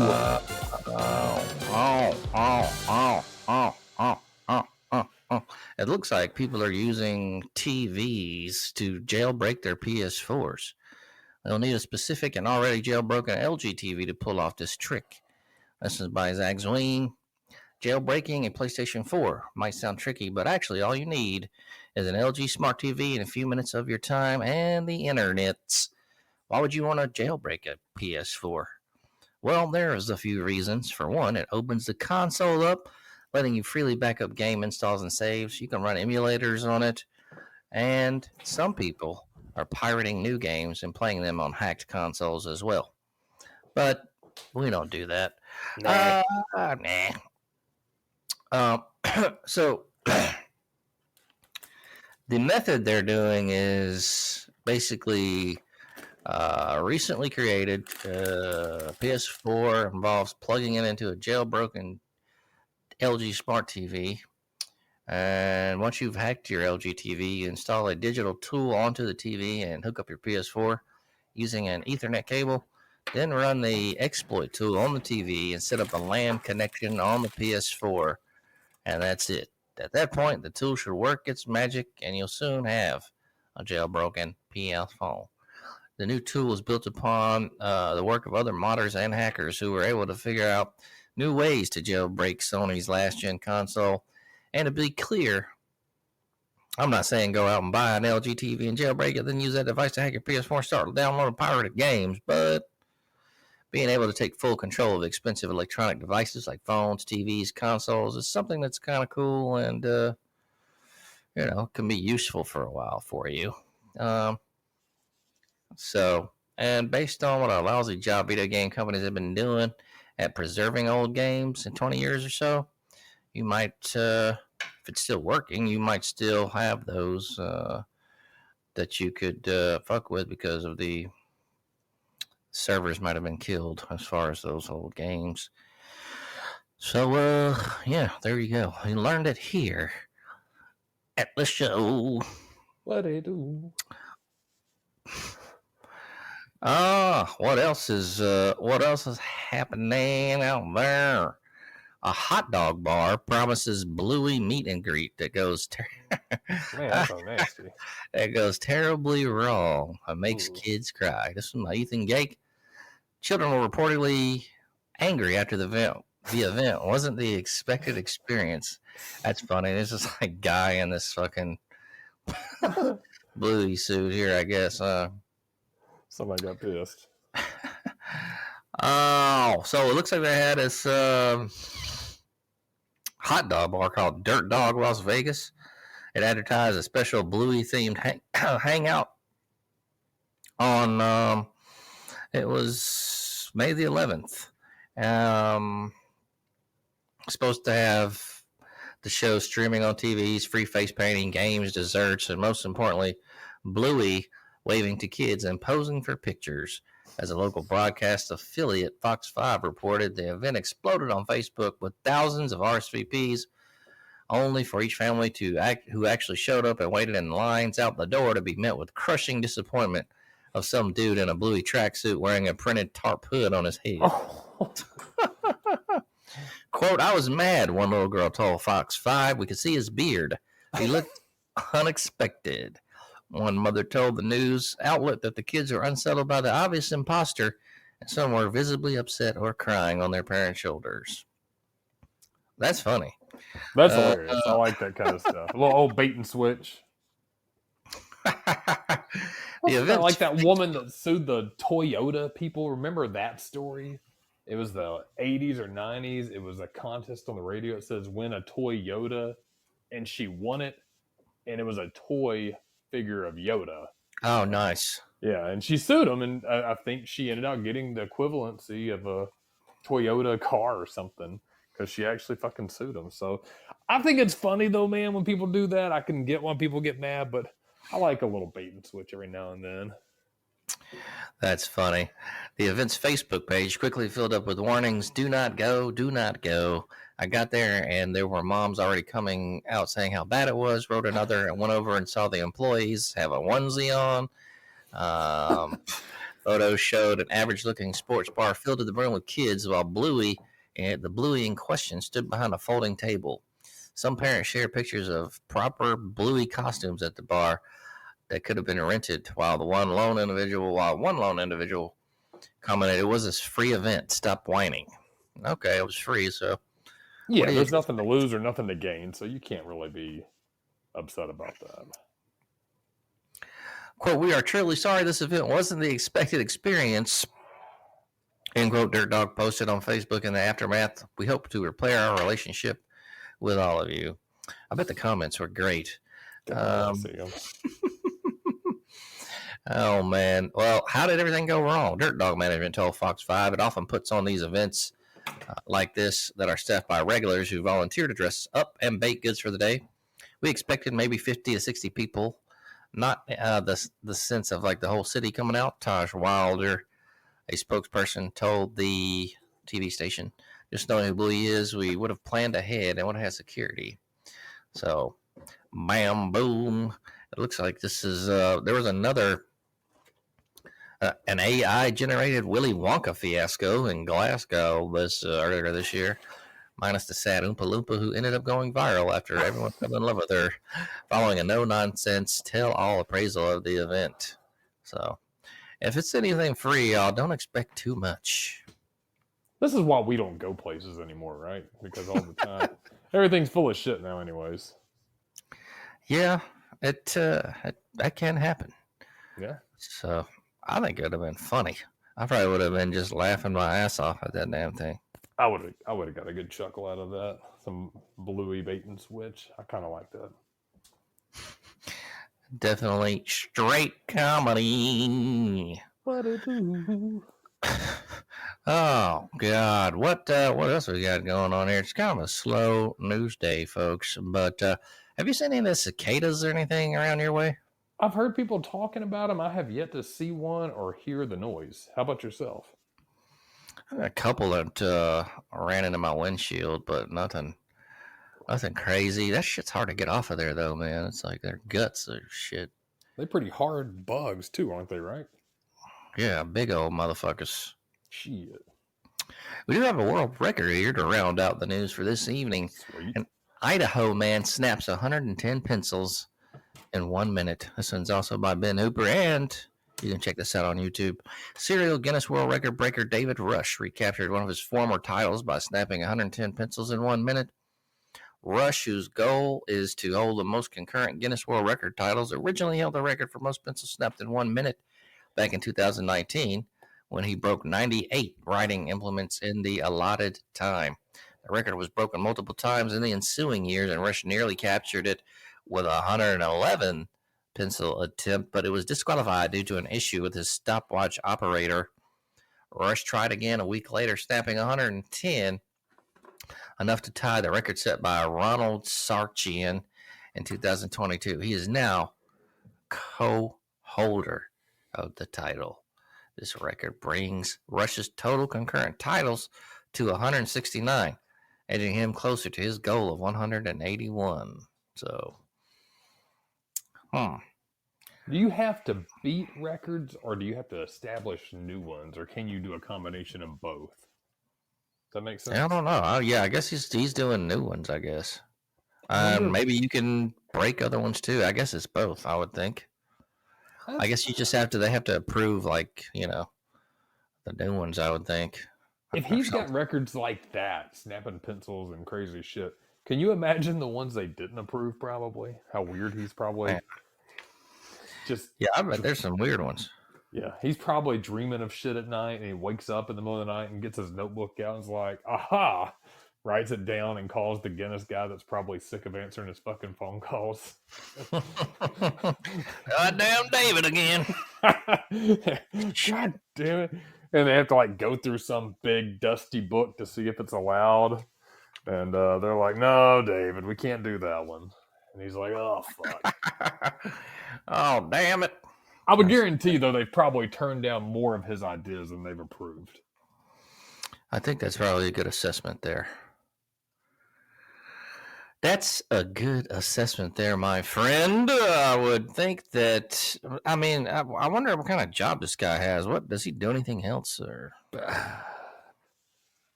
It looks like people are using TVs to jailbreak their PS4s. They'll need a specific and already jailbroken LG TV to pull off this trick. This is by Zach Zween. Jailbreaking a PlayStation 4 might sound tricky, but actually all you need is an LG Smart TV and a few minutes of your time and the internets. Why would you want to jailbreak a PS4? Well, there's a few reasons. For one, it opens the console up, letting you freely back up game installs and saves. You can run emulators on it. And some people are pirating new games and playing them on hacked consoles as well. But we don't do that. Nah. Nah. So the method they're doing is basically recently created PS4 involves plugging it into a jailbroken LG Smart TV. And once you've hacked your LG TV, you install a digital tool onto the TV and hook up your PS4 using an Ethernet cable. Then run the exploit tool on the TV and set up a LAN connection on the PS4. And that's it. At that point, the tool should work its magic and you'll soon have a jailbroken PS phone. The new tool is built upon the work of other modders and hackers who were able to figure out new ways to jailbreak Sony's last-gen console. And to be clear, I'm not saying go out and buy an LG TV and jailbreak it, then use that device to hack your PS4 and start downloading pirated games, but being able to take full control of expensive electronic devices like phones, TVs, consoles is something that's kind of cool and, can be useful for a while for you. And based on what a lousy job video game companies have been doing at preserving old games in 20 years or so, you might, if it's still working, you might still have those that you could fuck with because of the servers might have been killed as far as those old games. So, there you go. You learned it here at the show. What they do? What else is happening out there? A hot dog bar promises Bluey meet and greet that goes Man, that's so nasty. that goes terribly wrong and makes Ooh. kids cry. This is my Ethan Gake. Children were reportedly angry after the event wasn't the expected experience. That's funny. This is like a guy in this fucking Bluey suit here, I guess. Somebody got pissed. So it looks like they had this hot dog bar called Dirt Dog Las Vegas. It advertised a special Bluey themed hangout on it was May the 11th. Supposed to have the show streaming on TVs, free face painting, games, desserts, and most importantly, Bluey waving to kids and posing for pictures. As a local broadcast affiliate, Fox 5 reported the event exploded on Facebook with thousands of RSVPs, only for each family who actually showed up and waited in lines out the door to be met with crushing disappointment of some dude in a Bluey tracksuit wearing a printed tarp hood on his head. Oh. Quote, I was mad, one little girl told Fox 5. We could see his beard. He looked unexpected. One mother told the news outlet that the kids were unsettled by the obvious imposter, and some were visibly upset or crying on their parents' shoulders. That's funny. That's hilarious. I like that kind of stuff. A little old bait and switch. Like that woman that sued the Toyota people. Remember that story? It was the 80s or 90s. It was a contest on the radio. It says win a Toyota, and she won it, and it was a toy figure of Yoda. Oh, nice. Yeah, and she sued him, and I think she ended up getting the equivalency of a Toyota car or something because she actually fucking sued him. So I think it's funny, though, man, when people do that. I can get why people get mad, but I like a little bait and switch every now and then. That's funny. The event's Facebook page quickly filled up with warnings. Do not go. Do not go. I got there, and there were moms already coming out saying how bad it was. Wrote another and went over and saw the employees have a onesie on. Photos showed an average-looking sports bar filled to the brim with kids, while the Bluey in question stood behind a folding table. Some parents shared pictures of proper Bluey costumes at the bar that could have been rented, while one lone individual commented, it was this free event. Stop whining. Okay, it was free, so. Yeah, there's nothing to lose or nothing to gain, so you can't really be upset about that. Quote, we are truly sorry this event wasn't the expected experience. End quote, Dirt Dog posted on Facebook in the aftermath. We hope to repair our relationship with all of you. I bet the comments were great. Oh, man. Well, how did everything go wrong? Dirt Dog Management told Fox 5 it often puts on these events like this that are staffed by regulars who volunteer to dress up and bake goods for the day. We expected maybe 50 to 60 people, not the sense of like the whole city coming out. Taj Wilder, a spokesperson, told the TV station, just knowing who Bluey is, we would have planned ahead and would have had security. So, bam, boom. It looks like this is, there was another, an AI generated Willy Wonka fiasco in Glasgow earlier this year, minus the sad Oompa Loompa who ended up going viral after everyone fell in love with her following a no nonsense tell all appraisal of the event. So, if it's anything free, y'all don't expect too much. This is why we don't go places anymore, right? Because all the time, everything's full of shit now, anyways. Yeah, that can happen. Yeah. So I think it would have been funny. I probably would have been just laughing my ass off at that damn thing. I would have got a good chuckle out of that. Some Bluey bait and switch. I kind of like that. Definitely straight comedy. What a do? Oh God, what else we got going on here? It's kind of a slow news day, folks. But have you seen any of the cicadas or anything around your way? I've heard people talking about them. I have yet to see one or hear the noise. How about yourself? A couple that ran into my windshield, but nothing crazy. That shit's hard to get off of there, though, man. It's like their guts are shit. They're pretty hard bugs too, aren't they? Right? Yeah, big old motherfuckers. Shit. We do have a world record here to round out the news for this evening. Sweet. An Idaho man snaps 110 pencils in 1 minute. This one's also by Ben Hooper, and you can check this out on YouTube. Serial Guinness World Record breaker David Rush recaptured one of his former titles by snapping 110 pencils in 1 minute. Rush, whose goal is to hold the most concurrent Guinness World Record titles, originally held the record for most pencils snapped in 1 minute back in 2019 when he broke 98 writing implements in the allotted time. The record was broken multiple times in the ensuing years, and Rush nearly captured it with a 111 pencil attempt, but it was disqualified due to an issue with his stopwatch operator. Rush tried again a week later, snapping 110, enough to tie the record set by Ronald Sarchian in 2022. He is now co-holder of the title. This record brings Rush's total concurrent titles to 169, edging him closer to his goal of 181. So, Do you have to beat records, or do you have to establish new ones, or can you do a combination of both? Does that make sense? I don't know. I guess he's doing new ones, I guess. Maybe you can break other ones too. I guess it's both, I would think. I guess you just they have to approve, like, the new ones, I would think. If he's got records like that, snapping pencils and crazy shit, can you imagine the ones they didn't approve, probably? How weird he's probably just... Yeah, I bet there's some weird ones. Yeah, he's probably dreaming of shit at night, and he wakes up in the middle of the night and gets his notebook out and is like, aha! Writes it down and calls the Guinness guy that's probably sick of answering his fucking phone calls. Goddamn David again. God damn it. And they have to go through some big dusty book to see if it's allowed. And they're like, no, David, we can't do that one. And he's like, oh, fuck. Oh, damn it. I would guarantee, though, they've probably turned down more of his ideas than they've approved. I think that's probably a good assessment there. That's a good assessment there, my friend. I would think that, I wonder what kind of job this guy has. Does he do anything else? Or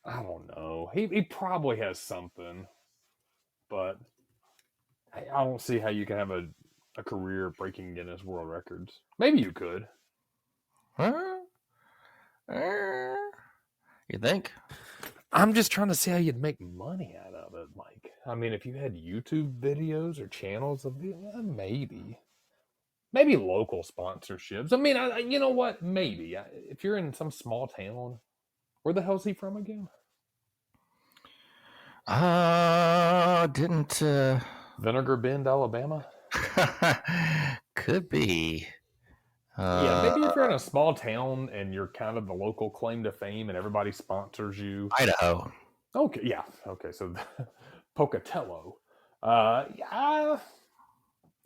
I don't know. He probably has something, but I don't see how you can have a career breaking Guinness World Records. Maybe you could. You think? I'm just trying to see how you'd make money out of it. If you had YouTube videos or channels, maybe local sponsorships. You know what? Maybe if you're in some small town, where the hell's he from again? Didn't Vinegar Bend, Alabama? could be. Yeah, maybe if you're in a small town and you're kind of the local claim to fame and everybody sponsors you. Idaho. Okay, yeah. Okay, so Pocatello. Yeah,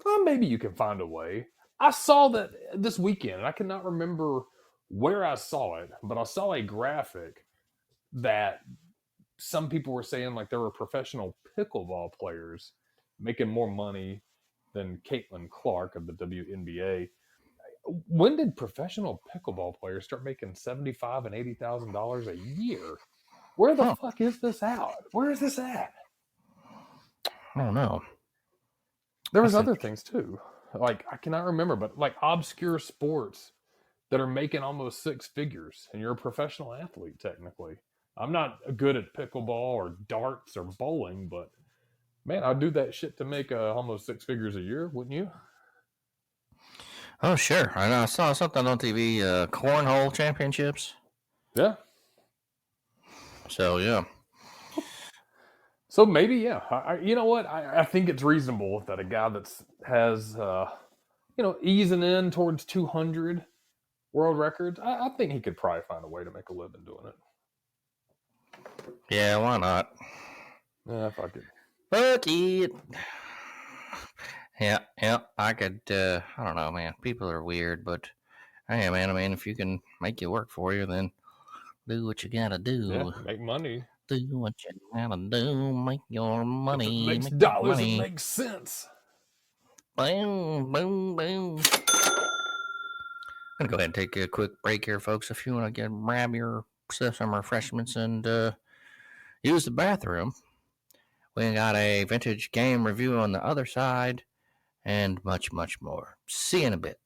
well, maybe you can find a way. I saw that this weekend, and I cannot remember where I saw it, but I saw a graphic that some people were saying like there were professional pickleball players making more money than Caitlin Clark of the WNBA. When did professional pickleball players start making $75,000 and $80,000 a year? Where the fuck is this out? Where is this at? I don't know. There was other things too. Like I cannot remember, but like obscure sports that are making almost six figures, and you're a professional athlete technically. I'm not good at pickleball or darts or bowling, but man, I'd do that shit to make almost six figures a year, wouldn't you? Oh, sure. I know. I saw something on TV, cornhole championships. Yeah. So, yeah. So maybe, yeah. You know what? I think it's reasonable that a guy that's has, easing in towards 200 world records, I think he could probably find a way to make a living doing it. Yeah, why not? Yeah, fuck it. Fuck it. Yeah, I could, I don't know, man. People are weird, but hey, man, I mean, if you can make it work for you, then do what you gotta do. Yeah, make money. Do what you gotta do. Make your money. If it makes make dollars, money. it makes sense. Boom, boom, boom. I'm gonna go ahead and take a quick break here, folks. If you want to grab some refreshments and use the bathroom, we got a vintage game review on the other side, and much, much more. See you in a bit.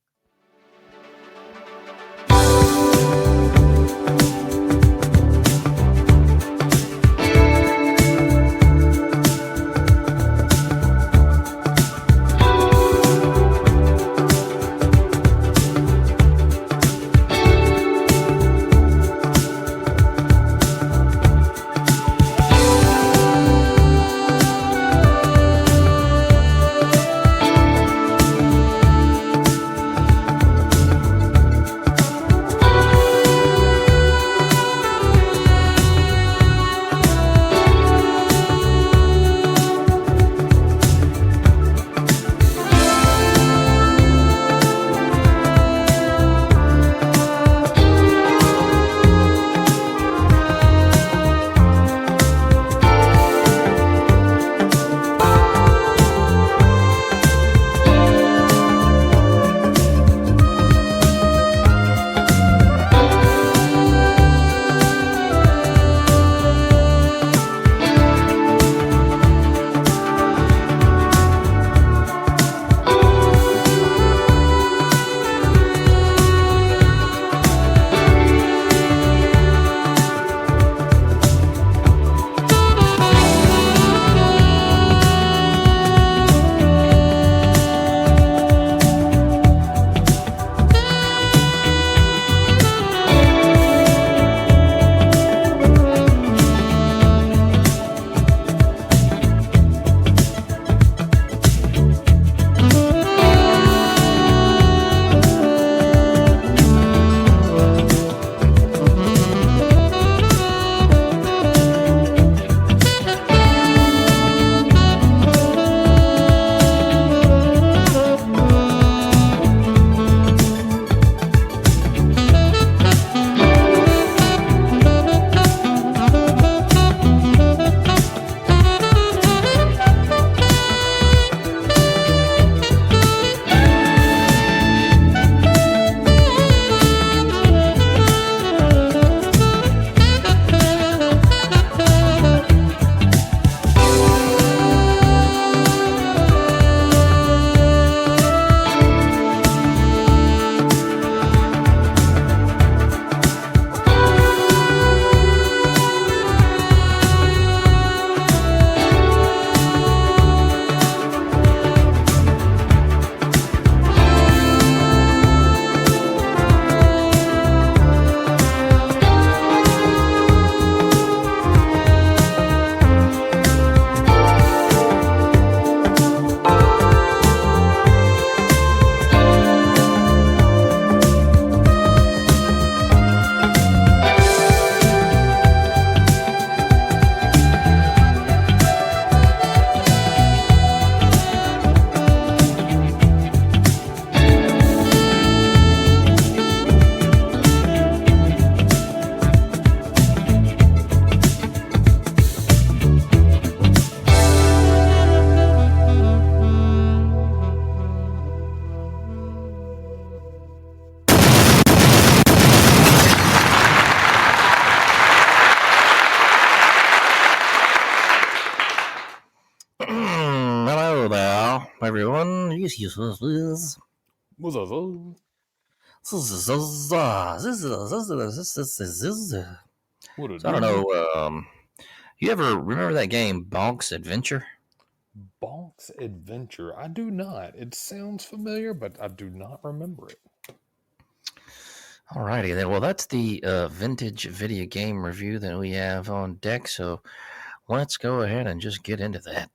everyone. What's up? What So I don't know. You ever remember that game Bonk's Adventure? Bonk's Adventure. I do not. It sounds familiar, but I do not remember it. Alrighty then. Well, that's the vintage video game review that we have on deck. So let's go ahead and just get into that.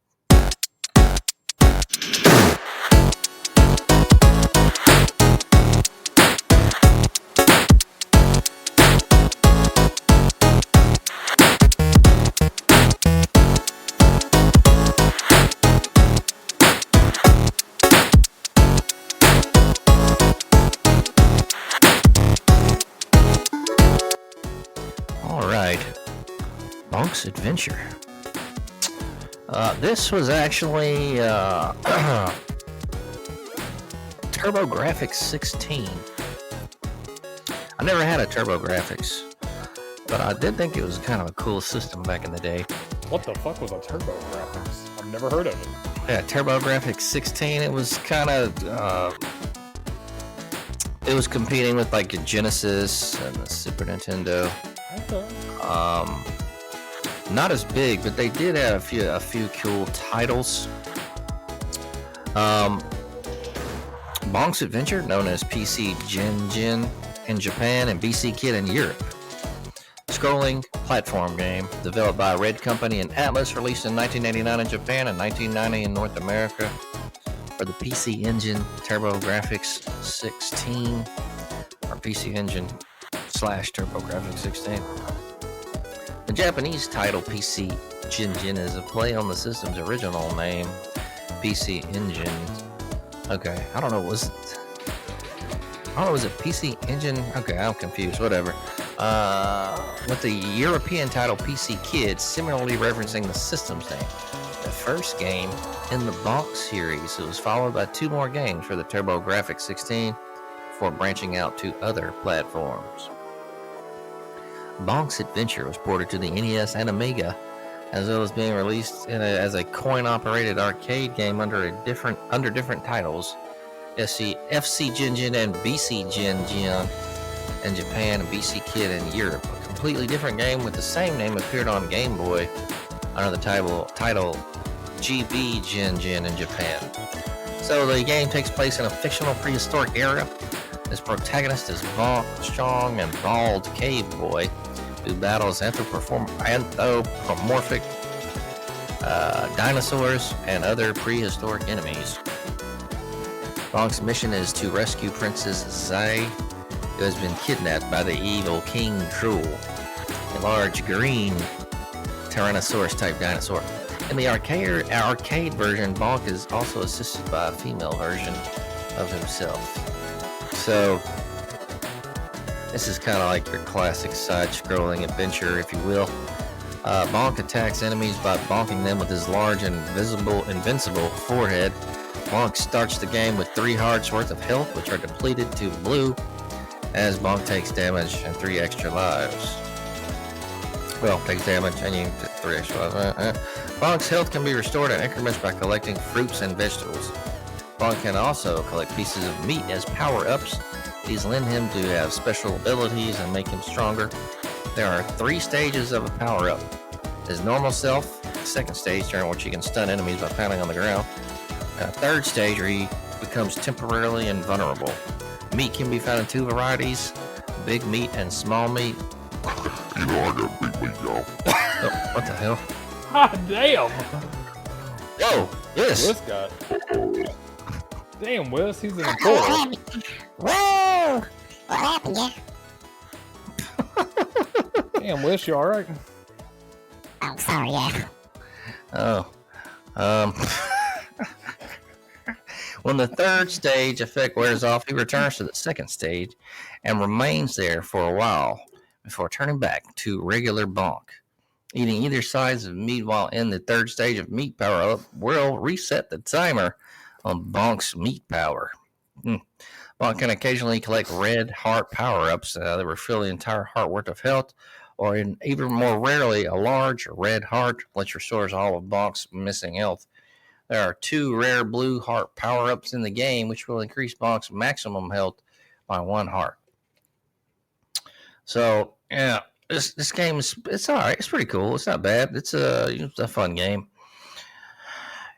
Bonk's Adventure. This was actually TurboGrafx 16. I never had a TurboGrafx, but I did think it was kind of a cool system back in the day. What the fuck was a TurboGrafx? I've never heard of it. Yeah, TurboGrafx 16. It was kind of it was competing with like the Genesis and the Super Nintendo. Okay. Not as big, but they did have a few cool titles. Bonk's Adventure, known as PC Jin in Japan and BC Kid in Europe. Scrolling platform game developed by Red Company and Atlas, released in 1989 in Japan and 1990 in North America for the PC Engine TurboGrafx 16 or PC Engine / TurboGrafx 16. The Japanese title PC Jin is a play on the system's original name, PC Engine. Okay, I don't know, was it PC Engine? Okay, I'm confused, whatever. With the European title PC Kid, similarly referencing the system's name. The first game in the Bonk series, it was followed by 2 more games for the TurboGrafx 16 before branching out to other platforms. Bonk's Adventure was ported to the NES and Amiga, as well as being released as a coin-operated arcade game under different titles: FC Jin and BC Jin in Japan and BC Kid in Europe. A completely different game with the same name appeared on Game Boy under the title GB Jin in Japan. So the game takes place in a fictional prehistoric era. His protagonist is Bonk, a strong and bald cave boy who battles anthropomorphic dinosaurs and other prehistoric enemies. Bonk's mission is to rescue Princess Zai, who has been kidnapped by the evil King Troll, a large green Tyrannosaurus-type dinosaur. In the arcade version, Bonk is also assisted by a female version of himself. So, this is kind of like your classic side-scrolling adventure, if you will. Bonk attacks enemies by bonking them with his large and invincible forehead. Bonk starts the game with 3 hearts worth of health, which are depleted to blue as Bonk takes damage and 3 extra lives. Well, takes damage and you get 3 extra lives. Bonk's health can be restored in increments by collecting fruits and vegetables. Bonk can also collect pieces of meat as power-ups. These lend him to have special abilities and make him stronger. There are 3 stages of a power-up. His normal self, second stage during which he can stun enemies by pounding on the ground, and a third stage where he becomes temporarily invulnerable. Meat can be found in 2 varieties, big meat and small meat. You know I got big meat, y'all. Oh, what the hell? God damn! Whoa, yes. Whis got. Damn, Whis, he's in a portal. Whoa! What happened, yeah? Damn, Whis, you alright? Oh, sorry, yeah. When the third stage effect wears off, he returns to the second stage and remains there for a while before turning back to regular Bonk. Eating either sides of meat while in the third stage of meat power up will reset the timer on Bonk's meat power. Bonk can occasionally collect red heart power-ups that refill the entire heart worth of health, or even more rarely, a large red heart, which restores all of Bonk's missing health. There are 2 rare blue heart power-ups in the game, which will increase Bonk's maximum health by 1 heart. So, yeah, this game it's all right. It's pretty cool. It's not bad. It's a fun game.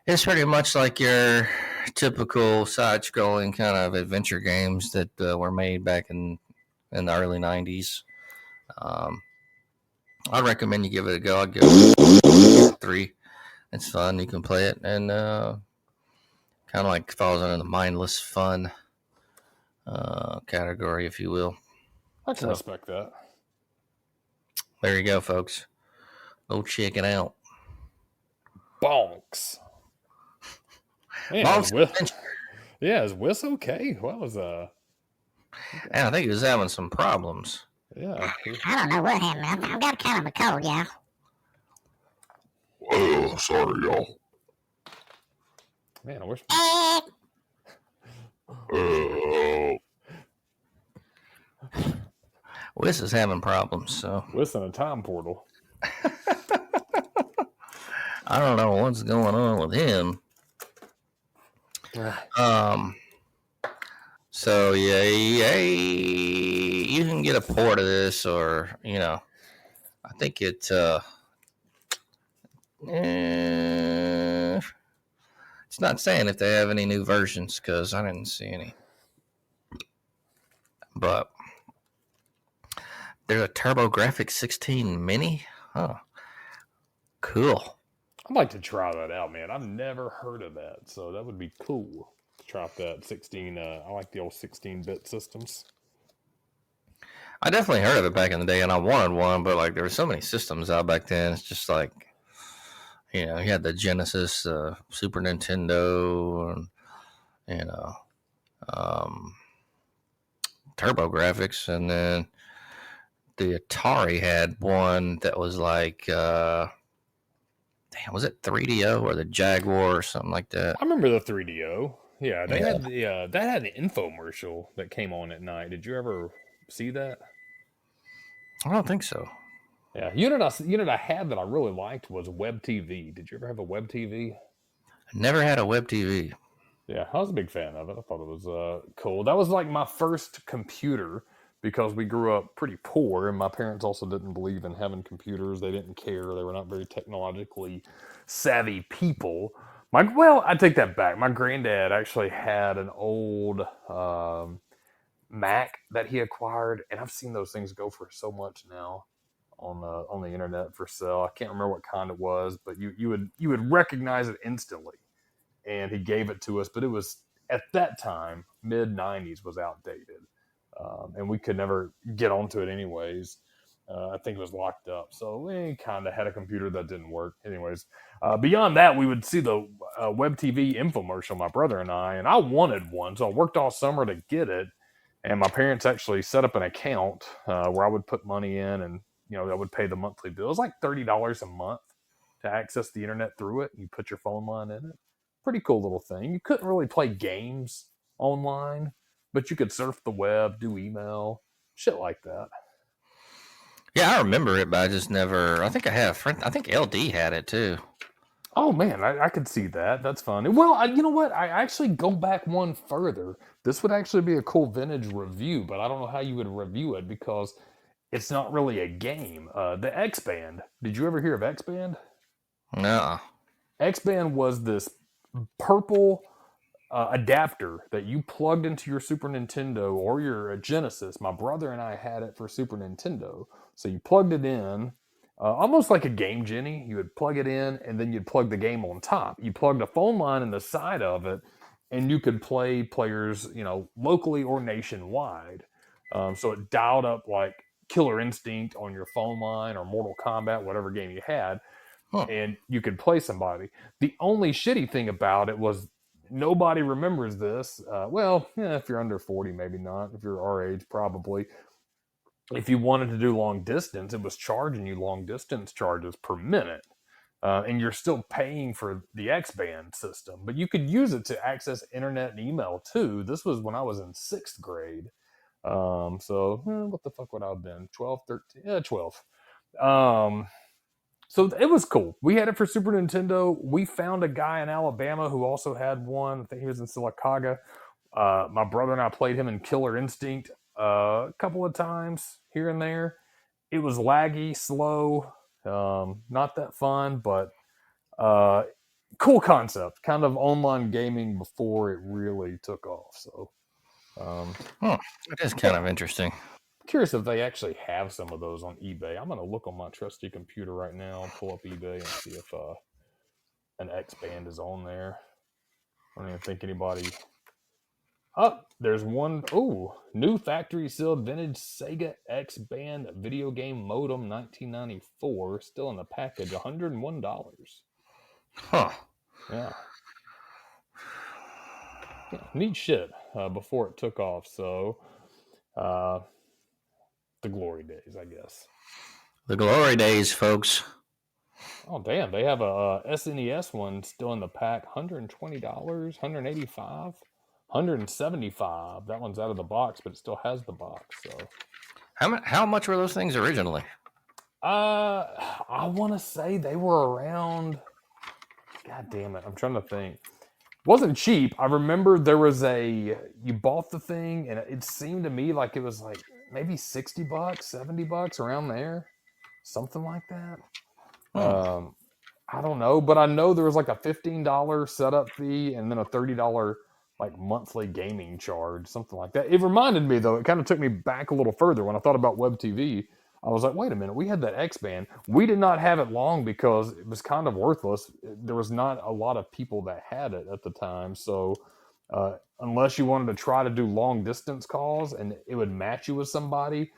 It's pretty much like your typical side-scrolling kind of adventure games that were made back in the early 90s. I'd recommend you give it a go. I'd give it 3. It's fun. You can play it, and kind of like falls under the mindless fun category, if you will. I can respect that. There you go, folks. Go check it out. Bonks. Man, is Whis okay? Well, I think he was having some problems. Yeah. I don't know what happened. I've got kind of a cold, y'all. Oh, sorry, y'all. Man, I wish. Whis is having problems, so. Whis in a time portal. I don't know what's going on with him. So yeah, you can get a port of this, or I think it's not saying if they have any new versions because I didn't see any. But there's a TurboGrafx 16 Mini. Huh. Cool. I'd like to try that out, man. I've never heard of that, so that would be cool to try out that 16. I like the old 16-bit systems. I definitely heard of it back in the day, and I wanted one, but like there were so many systems out back then. It's just like, you had the Genesis, Super Nintendo, and TurboGrafx, and then the Atari had one that was like. Was it 3DO or the Jaguar or something like that? I remember the 3DO. Yeah, they had that had an infomercial that came on at night. Did you ever see that? I don't think so. Yeah, unit I had that I really liked was Web TV. Did you ever have a Web TV? I never had a Web TV. Yeah, I was a big fan of it. I thought it was cool. That was like my first computer because we grew up pretty poor, and my parents also didn't believe in having computers. They didn't care. They were not very technologically savvy people. I take that back. My granddad actually had an old Mac that he acquired, and I've seen those things go for so much now on the internet for sale. I can't remember what kind it was, but you would recognize it instantly. And he gave it to us, but it was at that time mid-90s was outdated, and we could never get onto it anyways. I think it was locked up, so we kind of had a computer that didn't work. Anyways, beyond that, we would see the Web TV infomercial, my brother and I wanted one, so I worked all summer to get it. And my parents actually set up an account where I would put money in, and I would pay the monthly bill. It was like $30 a month to access the internet through it. You put your phone line in it. Pretty cool little thing. You couldn't really play games online, but you could surf the web, do email, shit like that. Yeah, I remember it, but I just never. I think I had a friend. I think LD had it too. Oh man, I could see that. That's fun. Well, you know what? I actually go back one further. This would actually be a cool vintage review, but I don't know how you would review it because it's not really a game. The X-Band. Did you ever hear of X-Band? No. X-Band was this purple adapter that you plugged into your Super Nintendo or your Genesis. My brother and I had it for Super Nintendo. So you plugged it in, almost like a Game Genie. You would plug it in, and then you'd plug the game on top. You plugged a phone line in the side of it, and you could play players, locally or nationwide. So it dialed up like Killer Instinct on your phone line or Mortal Kombat, whatever game you had. Huh. And you could play somebody. The only shitty thing about it was nobody remembers this. If you're under 40, maybe not. If you're our age, probably. If you wanted to do long distance, it was charging you long distance charges per minute. And you're still paying for the X-Band system. But you could use it to access internet and email too. This was when I was in 6th grade. What the fuck would I have been? 12, 13? Yeah, 12. So it was cool. We had it for Super Nintendo. We found a guy in Alabama who also had one. I think he was in Silicaga. My brother and I played him in Killer Instinct a couple of times here and there. It was laggy, slow, not that fun, but cool concept. Kind of online gaming before it really took off. So, It is kind of interesting. curious if they actually have some of those on eBay. I'm gonna look on my trusty computer right now, pull up eBay, and see if an X Band is on there. I don't even think anybody. Oh, there's one. Oh, new factory sealed vintage Sega X Band video game modem, 1994, still in the package, $101. Huh. Yeah, neat shit. Before it took off, so the glory days, I guess. The glory days, folks. Oh damn, they have a SNES one still in the pack, $120, $185, $175. That one's out of the box, but it still has the box. So, How much were those things originally? I want to say they were around. God damn it, I'm trying to think. Wasn't cheap. I remember there was you bought the thing, and it seemed to me like it was like maybe $60, $70 around there, something like that. I don't know, but I know there was like a $15 setup fee and then a $30 like monthly gaming charge, something like that. It reminded me though, it kind of took me back a little further when I thought about web TV. I was like, wait a minute, we had that X Band. We did not have it long because it was kind of worthless. There was not a lot of people that had it at the time. So unless you wanted to try to do long distance calls and it would match you with somebody,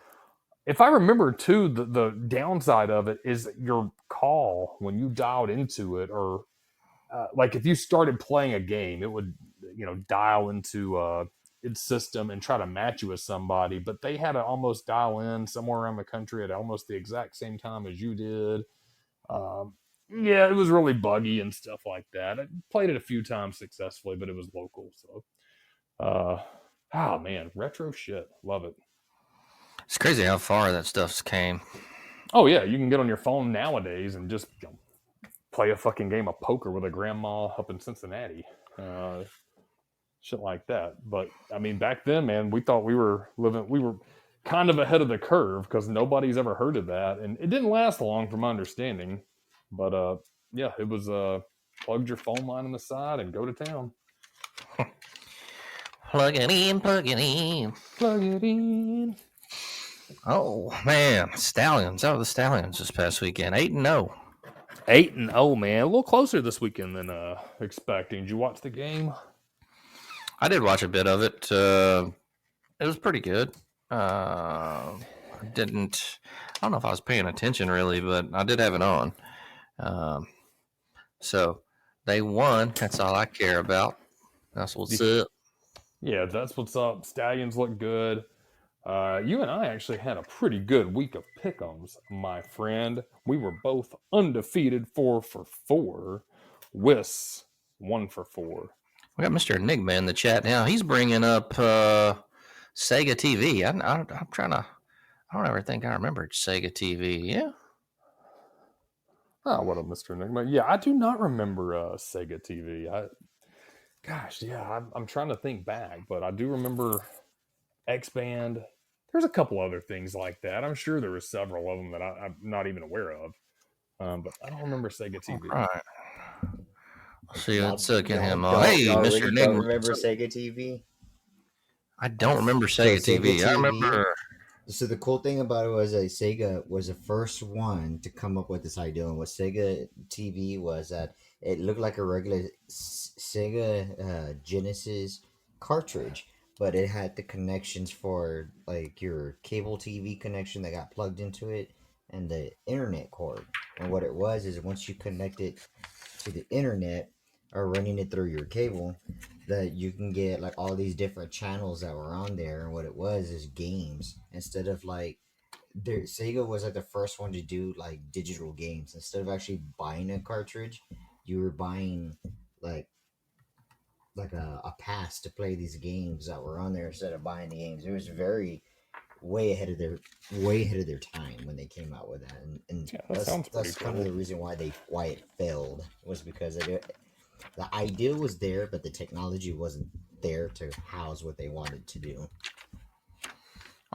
if I remember too, the downside of it is that your call when you dialed into it, or like if you started playing a game, it would dial into its system and try to match you with somebody. But they had to almost dial in somewhere around the country at almost the exact same time as you did. Yeah, it was really buggy and stuff like that. I played it a few times successfully, but it was local. So, oh man, retro shit, love it. It's crazy how far that stuff's came. Oh yeah, you can get on your phone nowadays and just play a fucking game of poker with a grandma up in Cincinnati, shit like that. But I mean, back then, man, we thought we were kind of ahead of the curve because nobody's ever heard of that, and it didn't last long, from my understanding. But yeah, it was plugged your phone line on the side and go to town. Plug it in, plug it in. Plug it in. Oh man, Stallions. Oh, the Stallions this past weekend, 8-0. 8-0, man. A little closer this weekend than expecting. Did you watch the game? I did watch a bit of it. It was pretty good. I don't know if I was paying attention really, but I did have it on. So they won. That's all I care about. That's what's up. Yeah, that's what's up. Stallions look good. You and I actually had a pretty good week of pick'ems, my friend. We were both undefeated, 4 for 4. Whis, 1 for 4. We got Mr. Enigma in the chat now. He's bringing up Sega TV. I'm trying to. I don't ever think I remembered Sega TV. Yeah. Oh, what up, Mr. Enigma? Yeah, I do not remember Sega TV. I'm trying to think back, but I do remember X Band. There's a couple other things like that. I'm sure there were several of them that I'm not even aware of. But I don't remember Sega TV. All right. Let's see. Let's get him on. on. Hey, Mr. Mr. Really Enigma. don't remember Sega TV? I don't remember Sega TV. I remember. So the cool thing about it was that Sega was the first one to come up with this idea. And what Sega TV was that it looked like a regular Sega Genesis cartridge, but it had the connections for like your cable TV connection that got plugged into it and the internet cord. And what it was is once you connect it to the internet or running it through your cable, that you can get like all these different channels that were on there. And what it was is games instead of like Sega was like the first one to do like digital games. Instead of actually buying a cartridge, you were buying like a pass to play these games that were on there instead of buying the games. It was very way ahead of their time when they came out with that, and Yeah, that sounds pretty that's kind of cool. the reason why it failed, was because the idea was there, but the technology wasn't there to house what they wanted to do.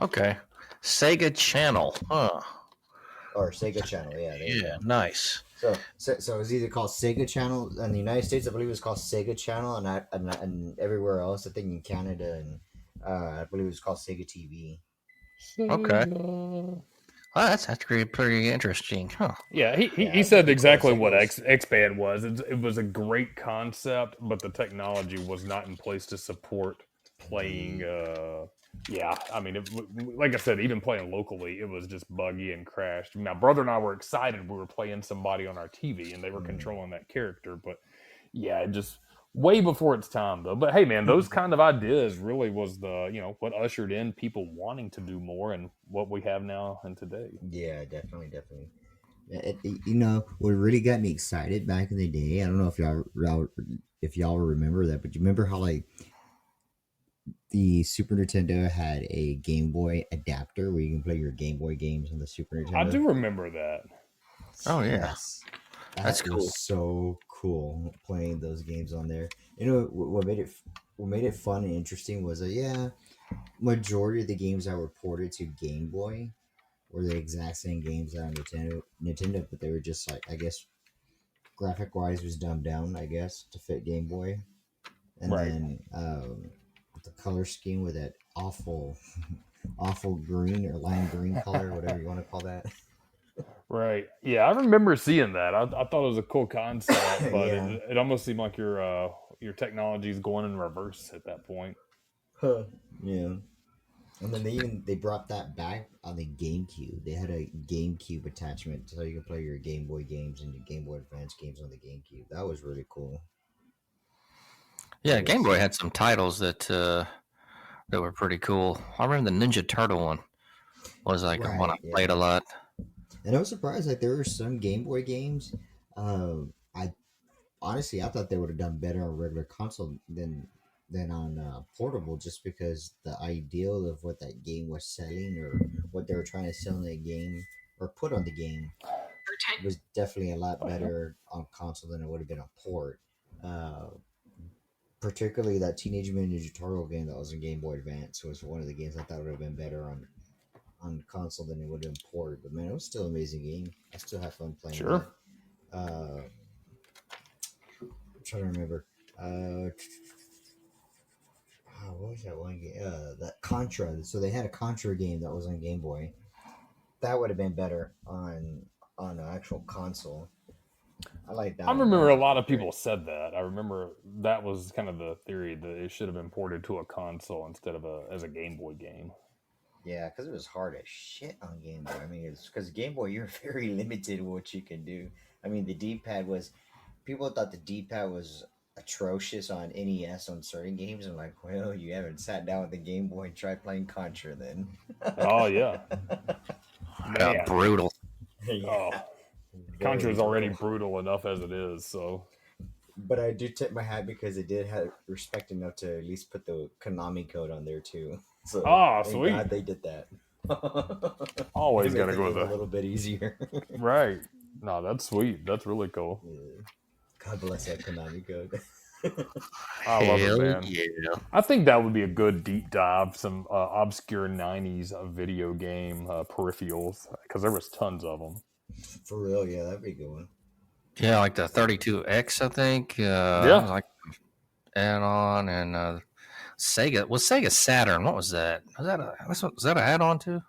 Okay. Sega Channel. Huh. Or Sega Channel, yeah, there you Yeah, go. nice. So it's either called Sega Channel in the United States, I believe it's called Sega Channel, and everywhere else, I think in Canada and I believe it's called Sega TV. Okay. Sega. Well, that's pretty interesting. Huh. Yeah, Yeah, he it's said pretty cool. exactly what Sega's, X-Band was. It was a great concept, but the technology was not in place to support playing. Yeah, I mean, like I said, even playing locally, it was just buggy and crashed. My brother and I were excited. We were playing somebody on our TV, and they were controlling that character. But yeah, it just way before its time, though. But hey, man, those kind of ideas really was what ushered in people wanting to do more, and what we have now and today. yeah, definitely. What really got me excited back in the day, I don't know if y'all remember that, but you remember how like the Super Nintendo had a Game Boy adapter where you can play your Game Boy games on the Super I Nintendo? do remember that. Oh, yeah. Yes. That's That cool. was so cool playing those games on there. What made it fun and interesting was that majority of the games that were ported to Game Boy were the exact same games that on Nintendo, but they were just like, I guess graphic wise was dumbed down, I guess, to fit Game Boy. And Right. then the color scheme with that awful awful green or lime green color, whatever you want to call that. Right. Yeah, I remember seeing that. I thought it was a cool concept, but Yeah. it almost seemed like your technology is going in reverse at that point. Huh. Yeah. And then they brought that back on the GameCube. They had a GameCube attachment so you could play your Game Boy games and your Game Boy Advance games on the GameCube. That was really cool. Yeah, That Game was Boy had some titles that were pretty cool. I remember the Ninja Turtle one was like one I right. played a Yeah. lot. And I was surprised like there were some Game Boy games. I honestly I thought they would have done better on regular console than on portable, just because the ideal of what that game was selling or what they were trying to sell in the game or put on the game was definitely a lot better on console than it would have been on port. Uh, Particularly that Teenage Mutant Ninja Turtle game that was in Game Boy Advance was one of the games I thought would have been better on console than it would have been ported. But man, it was still an amazing game. I still have fun playing Sure. that. I'm trying to remember. What was that one game? That Contra. So they had a Contra game that was on Game Boy. That would have been better on an actual console. I like that I one. That remember one a was lot pretty of people great. said that. I remember that was kind of the theory that it should have been ported to a console instead of as a Game Boy game. Yeah, because it was hard as shit on Game Boy. I mean, it's because Game Boy, you're very limited in what you can do. I mean, the D-pad was. People thought the D-pad was atrocious on NES on certain games. I'm like, well, you haven't sat down with the Game Boy and tried playing Contra then. Oh yeah, man. Brutal. Oh, Yeah, Contra very is already brutal. brutal enough as it is. So But I do tip my hat because they did have respect enough to at least put the Konami code on there too. So thank sweet. God they did that. It Always made gotta the go with game a the little bit easier. right. No, that's sweet. That's really cool. Yeah. God bless that Konami code. I love it, Hell man. yeah. I think that would be a good deep dive, some obscure 90s video game peripherals, because there was tons of them. For real, yeah, that'd be a good one. Yeah, like the 32X, I think. Yeah. Like add-on and Sega Saturn. What was that? Was that an add-on too?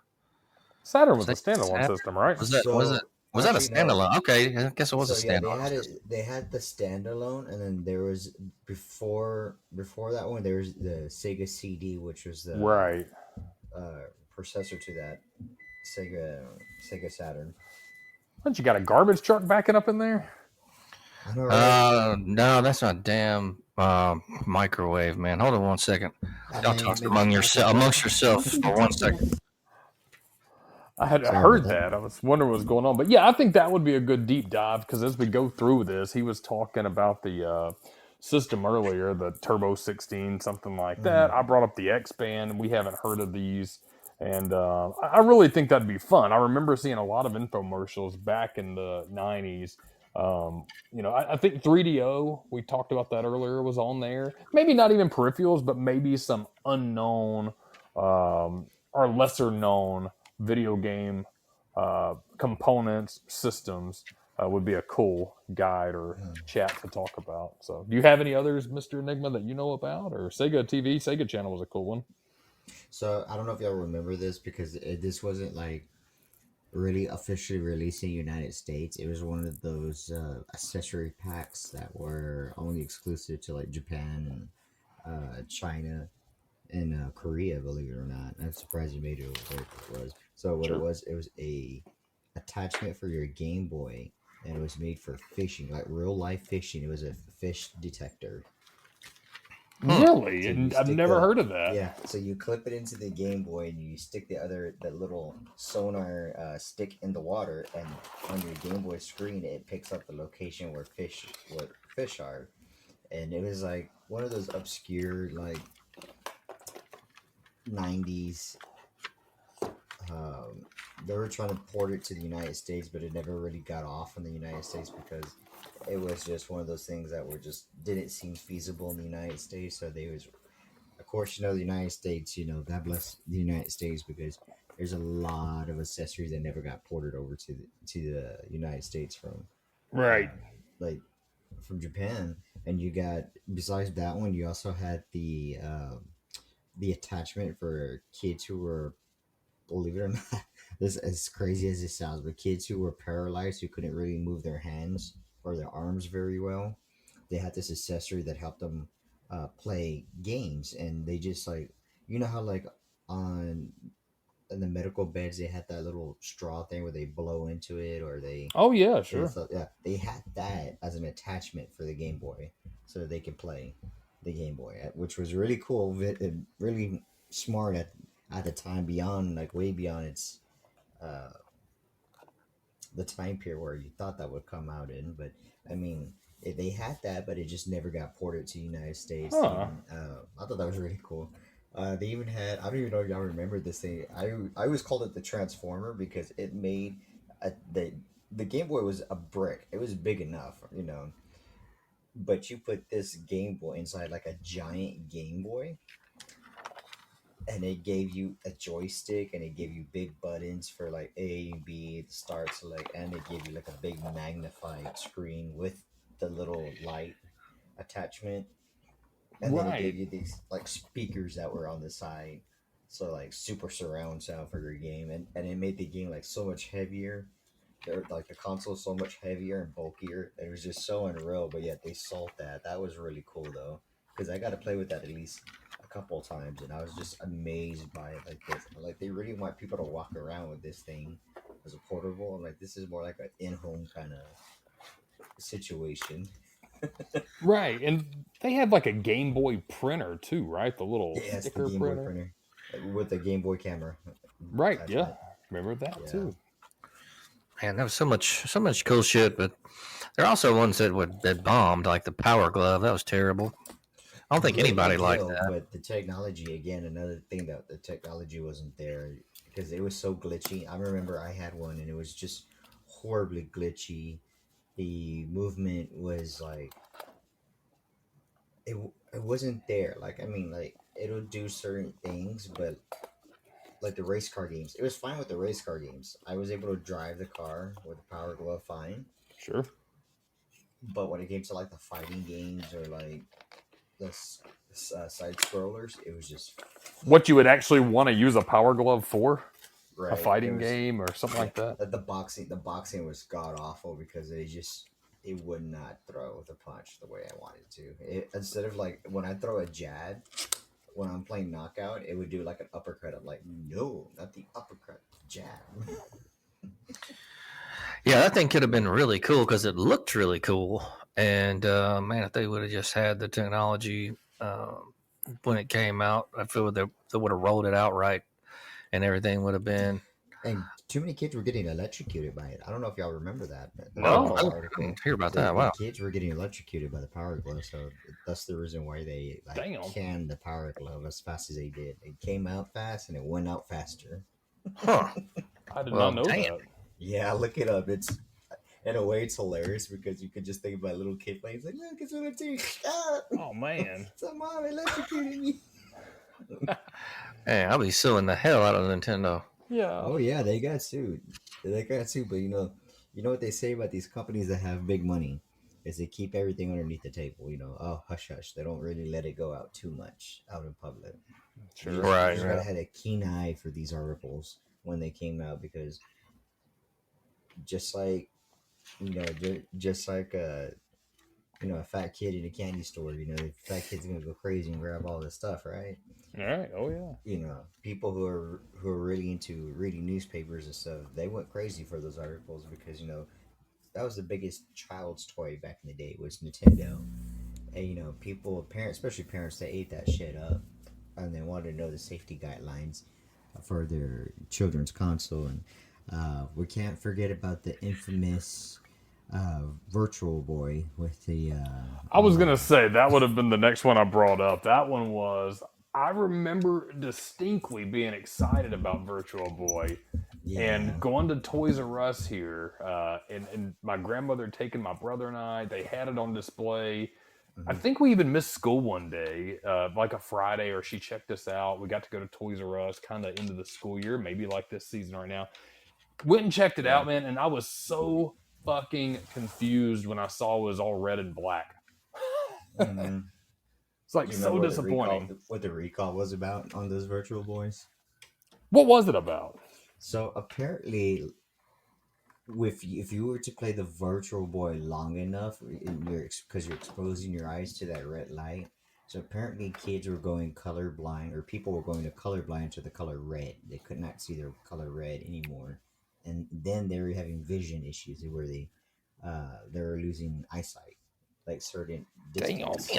Saturn was a Sega standalone Saturn? system, right? Was that a Actually no. standalone? Okay, I guess it was a So yeah, standalone. they had the standalone, and then there was before that one there was the Sega CD, which was the Right. processor to that Sega Saturn. What, you got a garbage truck backing up in there? I know, right? No, that's not damn microwave, man. Hold on one second. Y'all talk Maybe the amongst yourself for 1 second. I had Sorry heard about that. that. I was wondering what was going on. But yeah, I think that would be a good deep dive, because as we go through this, he was talking about the system earlier, the Turbo 16, something like that. I brought up the X-Band. We haven't heard of these. And I really think that'd be fun. I remember seeing a lot of infomercials back in the 90s. I think 3DO, we talked about that earlier, was on there. Maybe not even peripherals, but maybe some unknown or lesser known video game components, systems would be a cool guide or chat to talk about. So, do you have any others, Mr. Enigma, that you know about? Or Sega TV, Sega Channel was a cool one. So I don't know if y'all remember this because this wasn't like really officially released in the United States. It was one of those accessory packs that were only exclusive to like Japan and China and Korea. Believe it or not, I'm surprised you made it what it was. So what Sure. it was a attachment for your Game Boy, and it was made for fishing, like real life fishing. It was a fish detector. Really? So you And I've stick never heard of that. yeah. So you clip it into the Game Boy and you stick the little sonar stick in the water, and on your Game Boy screen it picks up the location where fish are, and it was like one of those obscure like 90s. They were trying to port it to the United States, but it never really got off in the United States because it was just one of those things that were just didn't seem feasible in the United States. So they was, of course, the United States. God bless the United States because there's a lot of accessories that never got ported over to the United States from Right. like from Japan. And you got, besides that one, you also had the attachment for kids who were, believe it or not, this as crazy as it sounds, but kids who were paralyzed who couldn't really move their hands or their arms very well, they had this accessory that helped them play games, and they just like, how like on in the medical beds they had that little straw thing where they blow into it, or they Oh, yeah, and sure. so yeah, they had that as an attachment for the Game Boy, so that they could play the Game Boy, which was really cool, really smart at the time, beyond like way beyond its uh, the time period where you thought that would come out in. But I mean, they had that, but it just never got ported to the United States. Huh. I thought that was really cool. They even had, I don't even know if y'all remember this thing. I always called it the Transformer because it made the Game Boy was a brick. It was big enough, but you put this Game Boy inside like a giant Game Boy, and it gave you a joystick, and it gave you big buttons for like A and B, the start, select, and it gave you like a big magnified screen with the little light attachment, and then it gave Right. you these like speakers that were on the side, so like super surround sound for your game, and it made the game like so much heavier. Like the console is so much heavier and bulkier. It was just so unreal, but yet they sold that. That was really cool though, because I got to play with that at least a couple of times, and I was just amazed by it. Like this, like they really want people to walk around with this thing as a portable. And like this is more like an in-home kind of situation. Right. And they had like a Game Boy printer too, right? The little Yeah, it's the sticker Game Boy printer. printer with the Game Boy camera Right. Yeah. attachment. Remember that Yeah. too. Man, there was so much cool shit, but there are also ones that bombed, like the Power Glove. That was terrible. I don't think Great anybody liked ideal, that. but the technology, again, another thing that the technology wasn't there because it was so glitchy. I remember I had one and it was just horribly glitchy. The movement was like it wasn't there. Like, I mean, like it'll do certain things, but like the race car games, it was fine with the race car games. I was able to drive the car with the Power Glove fine, Sure. but when it came to like the fighting games or like the side scrollers, it was just What you would actually want to use a Power Glove for? right. A fighting It was, game or something like that? the boxing was god awful because it would not throw the punch the way I wanted to. Instead of like when I throw a jab, when I'm playing knockout, it would do like an uppercut. I'm like, no, not the uppercut, jab. Yeah, that thing could have been really cool because it looked really cool. And man, if they would have just had the technology when it came out, I feel they would have rolled it out right, and everything would have been And too many kids were getting electrocuted by it. I don't know if y'all remember that. Oh, No. I Article. didn't hear about The, that. the Wow. kids were getting electrocuted by the power glove, so that's the reason why they like Damn. canned the power glove as fast as they did. It came out fast and it went out faster. Huh. I did not Well, know damn. that. Yeah, look it up. It's in a way it's hilarious because you could just think about a little kid playing. It's like, look, it's what I'm doing. Ah, Oh man. so mom electrocuted me. Hey, I'll be suing the hell out of Nintendo. Yeah. Oh yeah, they got sued. They got sued, but you know what they say about these companies that have big money is they keep everything underneath the table. Oh, hush hush. They don't really let it go out too much out in public. Sure. Right, You just right. gotta have a keen eye for these articles when they came out because just like just like a fat kid in a candy store, the fat kid's gonna go crazy and grab all this stuff, right? All right. Oh yeah. People who are really into reading newspapers and stuff, they went crazy for those articles because that was the biggest child's toy back in the day was Nintendo, and people, parents, especially parents, they ate that shit up, and they wanted to know the safety guidelines for their children's console, and we can't forget about the infamous Virtual Boy with the. I was gonna say that would have been the next one I brought up. That one was. I remember distinctly being excited about Virtual Boy and going to Toys R Us here, and my grandmother had taken my brother and I. They had it on display. I think we even missed school one day, like a Friday, or she checked us out. We got to go to Toys R Us kind of into the school year, maybe like this season right now. Went and checked it out, man, and I was so fucking confused when I saw it was all red and black. Mhm. It's like Do you so remember disappointing. what the recall was about on those Virtual Boys? What was it about? So apparently, if you were to play the Virtual Boy long enough, because you're exposing your eyes to that red light. So apparently, kids were going colorblind, or people were going to colorblind to the color red. They could not see their color red anymore, and then they were having vision issues where they were losing eyesight, like certain Damn. distance.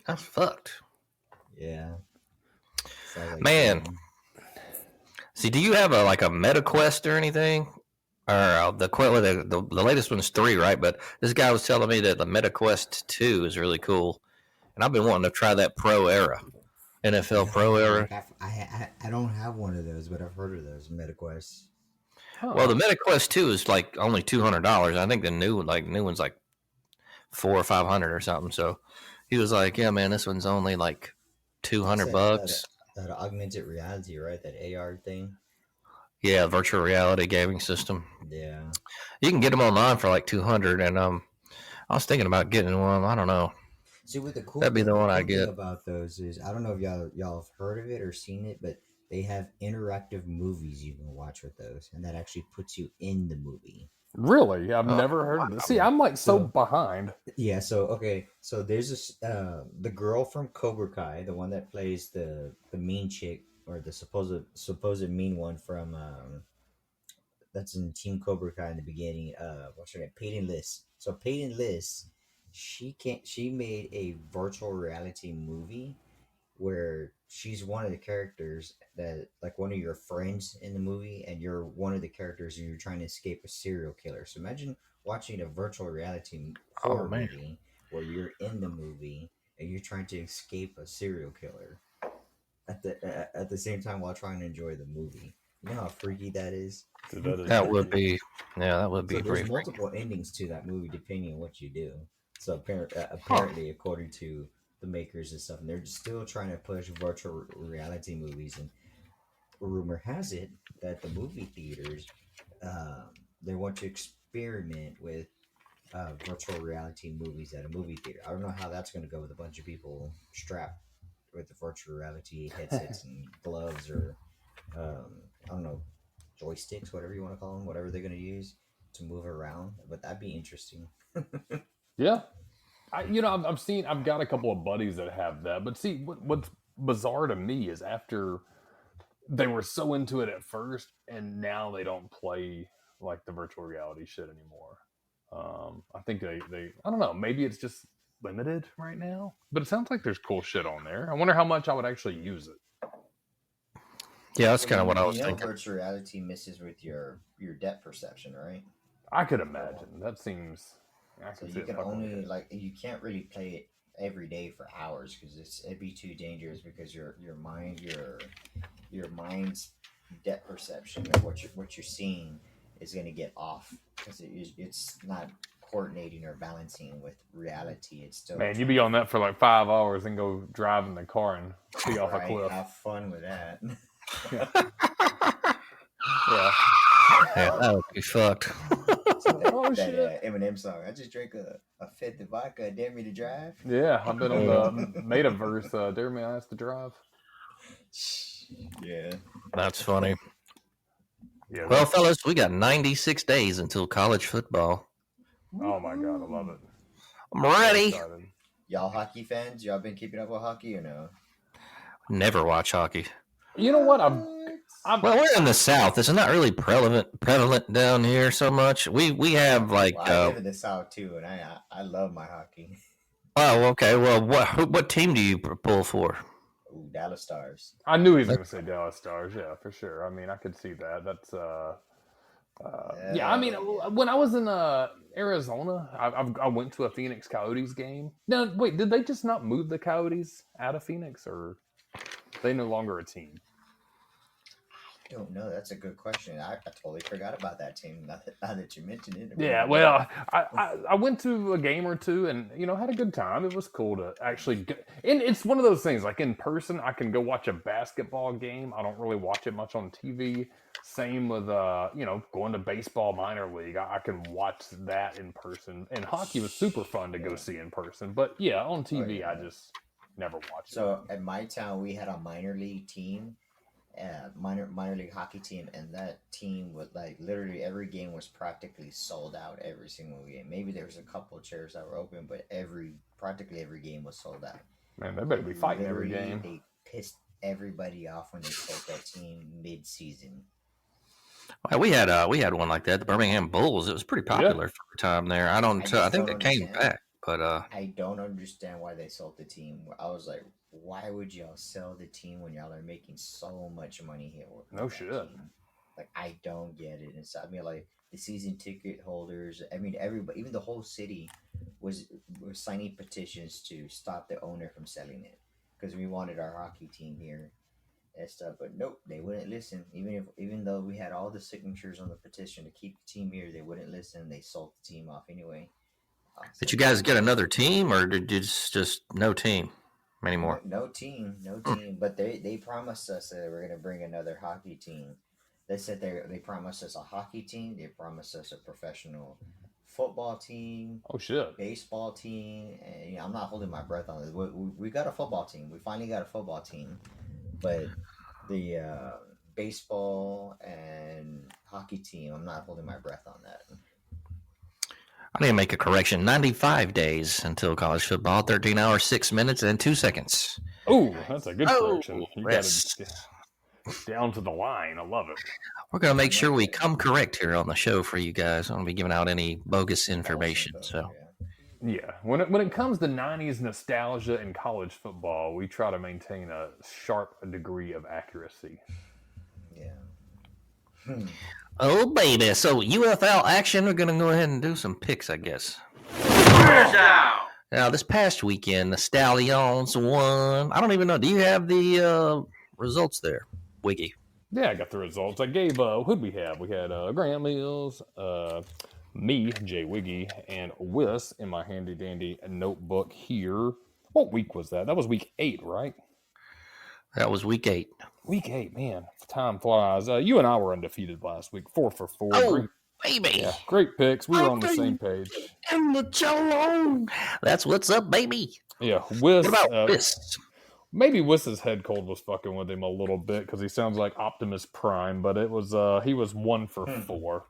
That's fucked. Yeah. So I was like, Man. damn. See, do you have a MetaQuest or anything? Or the latest one's 3, right? But this guy was telling me that the MetaQuest 2 is really cool, and I've been wanting to try that Pro era, NFL Pro era. Like I don't have one of those, but I've heard of those MetaQuest. Huh. Well, the MetaQuest 2 is like only $200. I think the new one's like $400 or $500 or something. So he was like, "Yeah, man, this one's only like $200." That augmented reality, right? That AR thing. Yeah, virtual reality gaming system. Yeah. You can get them online for like 200, and I was thinking about getting one. I don't know. See, what That'd be the one I cool thing get. about those is I don't know if y'all have heard of it or seen it, but they have interactive movies you can watch with those, and that actually puts you in the movie. Really? I've Oh, never heard of this. See, I'm like so So- behind. Yeah. So okay. So there's this the girl from Cobra Kai, the one that plays the mean chick or the supposed mean one from that's in Team Cobra Kai in the beginning. What's her name? Peyton List. So Peyton List, she made a virtual reality movie where she's one of the characters that like one of your friends in the movie, and you're one of the characters and you're trying to escape a serial killer. So imagine watching a virtual reality horror man. movie where you're in the movie and you're trying to escape a serial killer at the same time while trying to enjoy the movie. You know how freaky that is? Dude, that is That would be, yeah, that would be So there's pretty. multiple endings to that movie depending on what you do. So apparently, according to the makers and stuff, and they're still trying to push virtual reality movies. And rumor has it that the movie theaters, they want to experiment with virtual reality movies at a movie theater. I don't know how that's going to go with a bunch of people strapped with the virtual reality headsets and gloves, or I don't know, joysticks, whatever you want to call them, whatever they're going to use to move around. But that'd be interesting. Yeah. I've got a couple of buddies that have that. But see, what's bizarre to me is after they were so into it at first, and now they don't play like the virtual reality shit anymore. I think they I don't know, maybe it's just limited right now. But it sounds like there's cool shit on there. I wonder how much I would actually use it. Yeah, that's kind of what I was You know, thinking. virtual reality messes with your depth perception, right? I could imagine. That seems. I So can see you it can fucking with only it. you can't really play it every day for hours because it'd be too dangerous because your mind's depth perception of what you're seeing is going to get off because it's not coordinating or balancing with reality. It's still Man, you trying be to on that for like 5 hours and go drive in the car and see off a cliff. have fun with that. Yeah. Yeah. Yeah, that would be fucked. Oh, that shit. Eminem song. I just drank a fifth of vodka. Dare me to drive. Yeah, I've been on the metaverse. Dare me ask to drive. Yeah. That's funny. Yeah. Well, fellas, we got 96 days until college football. Oh my god, I love it. I'm ready. So excited. Y'all hockey fans? Y'all been keeping up with hockey or no? Never watch hockey. You know what? Well, we're in the South. It's not really prevalent down here so much. We have like. I live in the South too, and I love my hockey. Oh, okay. Well, what team do you pull for? Ooh, Dallas Stars. I knew he was going to say Dallas Stars. Yeah, for sure. I mean, I could see that. That's yeah. I mean, when I was in Arizona, I went to a Phoenix Coyotes game. Now, wait, did they just not move the Coyotes out of Phoenix, or they no longer a team? I don't know. That's a good question. I totally forgot about that team. Now that you mentioned it. Yeah, well, I went to a game or two and, had a good time. It was cool to actually get, and it's one of those things, like in person, I can go watch a basketball game. I don't really watch it much on TV. Same with, going to baseball minor league. I can watch that in person. And hockey was super fun to go see in person. But yeah, on TV, I just never watched it. So at my town, we had a minor league team. Minor league hockey team, and that team was like literally every game was practically sold out every single game. Maybe there was a couple of chairs that were open, but practically every game was sold out. Man, they better be fighting every game. They pissed everybody off when they sold that team mid-season. Well, we had one like that, the Birmingham Bulls. It was pretty popular for a time there. I think it came back, but I don't understand why they sold the team. I was like, why would y'all sell the team when y'all are making so much money here? No shit. Team? Like, I don't get it. And so, I mean, like the season ticket holders. I mean, everybody, even the whole city, was signing petitions to stop the owner from selling it because we wanted our hockey team here and stuff. But nope, they wouldn't listen. Even though we had all the signatures on the petition to keep the team here, they wouldn't listen. They sold the team off anyway. Did you guys get another team, or did you just no team anymore? No team. But they promised us that they were going to bring another hockey team. They said they promised us a hockey team. They promised us a professional football team. Oh shit! Baseball team. And I'm not holding my breath on this. We got a football team. We finally got a football team, but the baseball and hockey team, I'm not holding my breath on that. I need to make a correction. 95 days until college football. 13 hours, 6 minutes, and 2 seconds. Oh, that's a good correction. You got yes. it down to the line. I love it. We're going to make sure we come correct here on the show for you guys. I don't be giving out any bogus information. So, yeah, when it comes to 90s nostalgia and college football, we try to maintain a sharp degree of accuracy. Yeah. Oh, baby. So, UFL action, we're going to go ahead and do some picks, I guess. Now, this past weekend, the Stallions won. I don't even know. Do you have the results there, Wiggy? Yeah, I got the results. I gave, who'd we have? We had Grant Mills, me, Jay Wiggy, and Whis in my handy-dandy notebook here. What week was that? That was week 8, right? That was week 8. Week 8, man. Time flies. You and I were undefeated last week, 4 for 4. Oh, baby. Yeah, great picks. We were on the same page. And the Cholo. That's what's up, baby. Yeah, Whis. What about Whis? Maybe Whis's head cold was fucking with him a little bit because he sounds like Optimus Prime, but it was he was 1 for 4.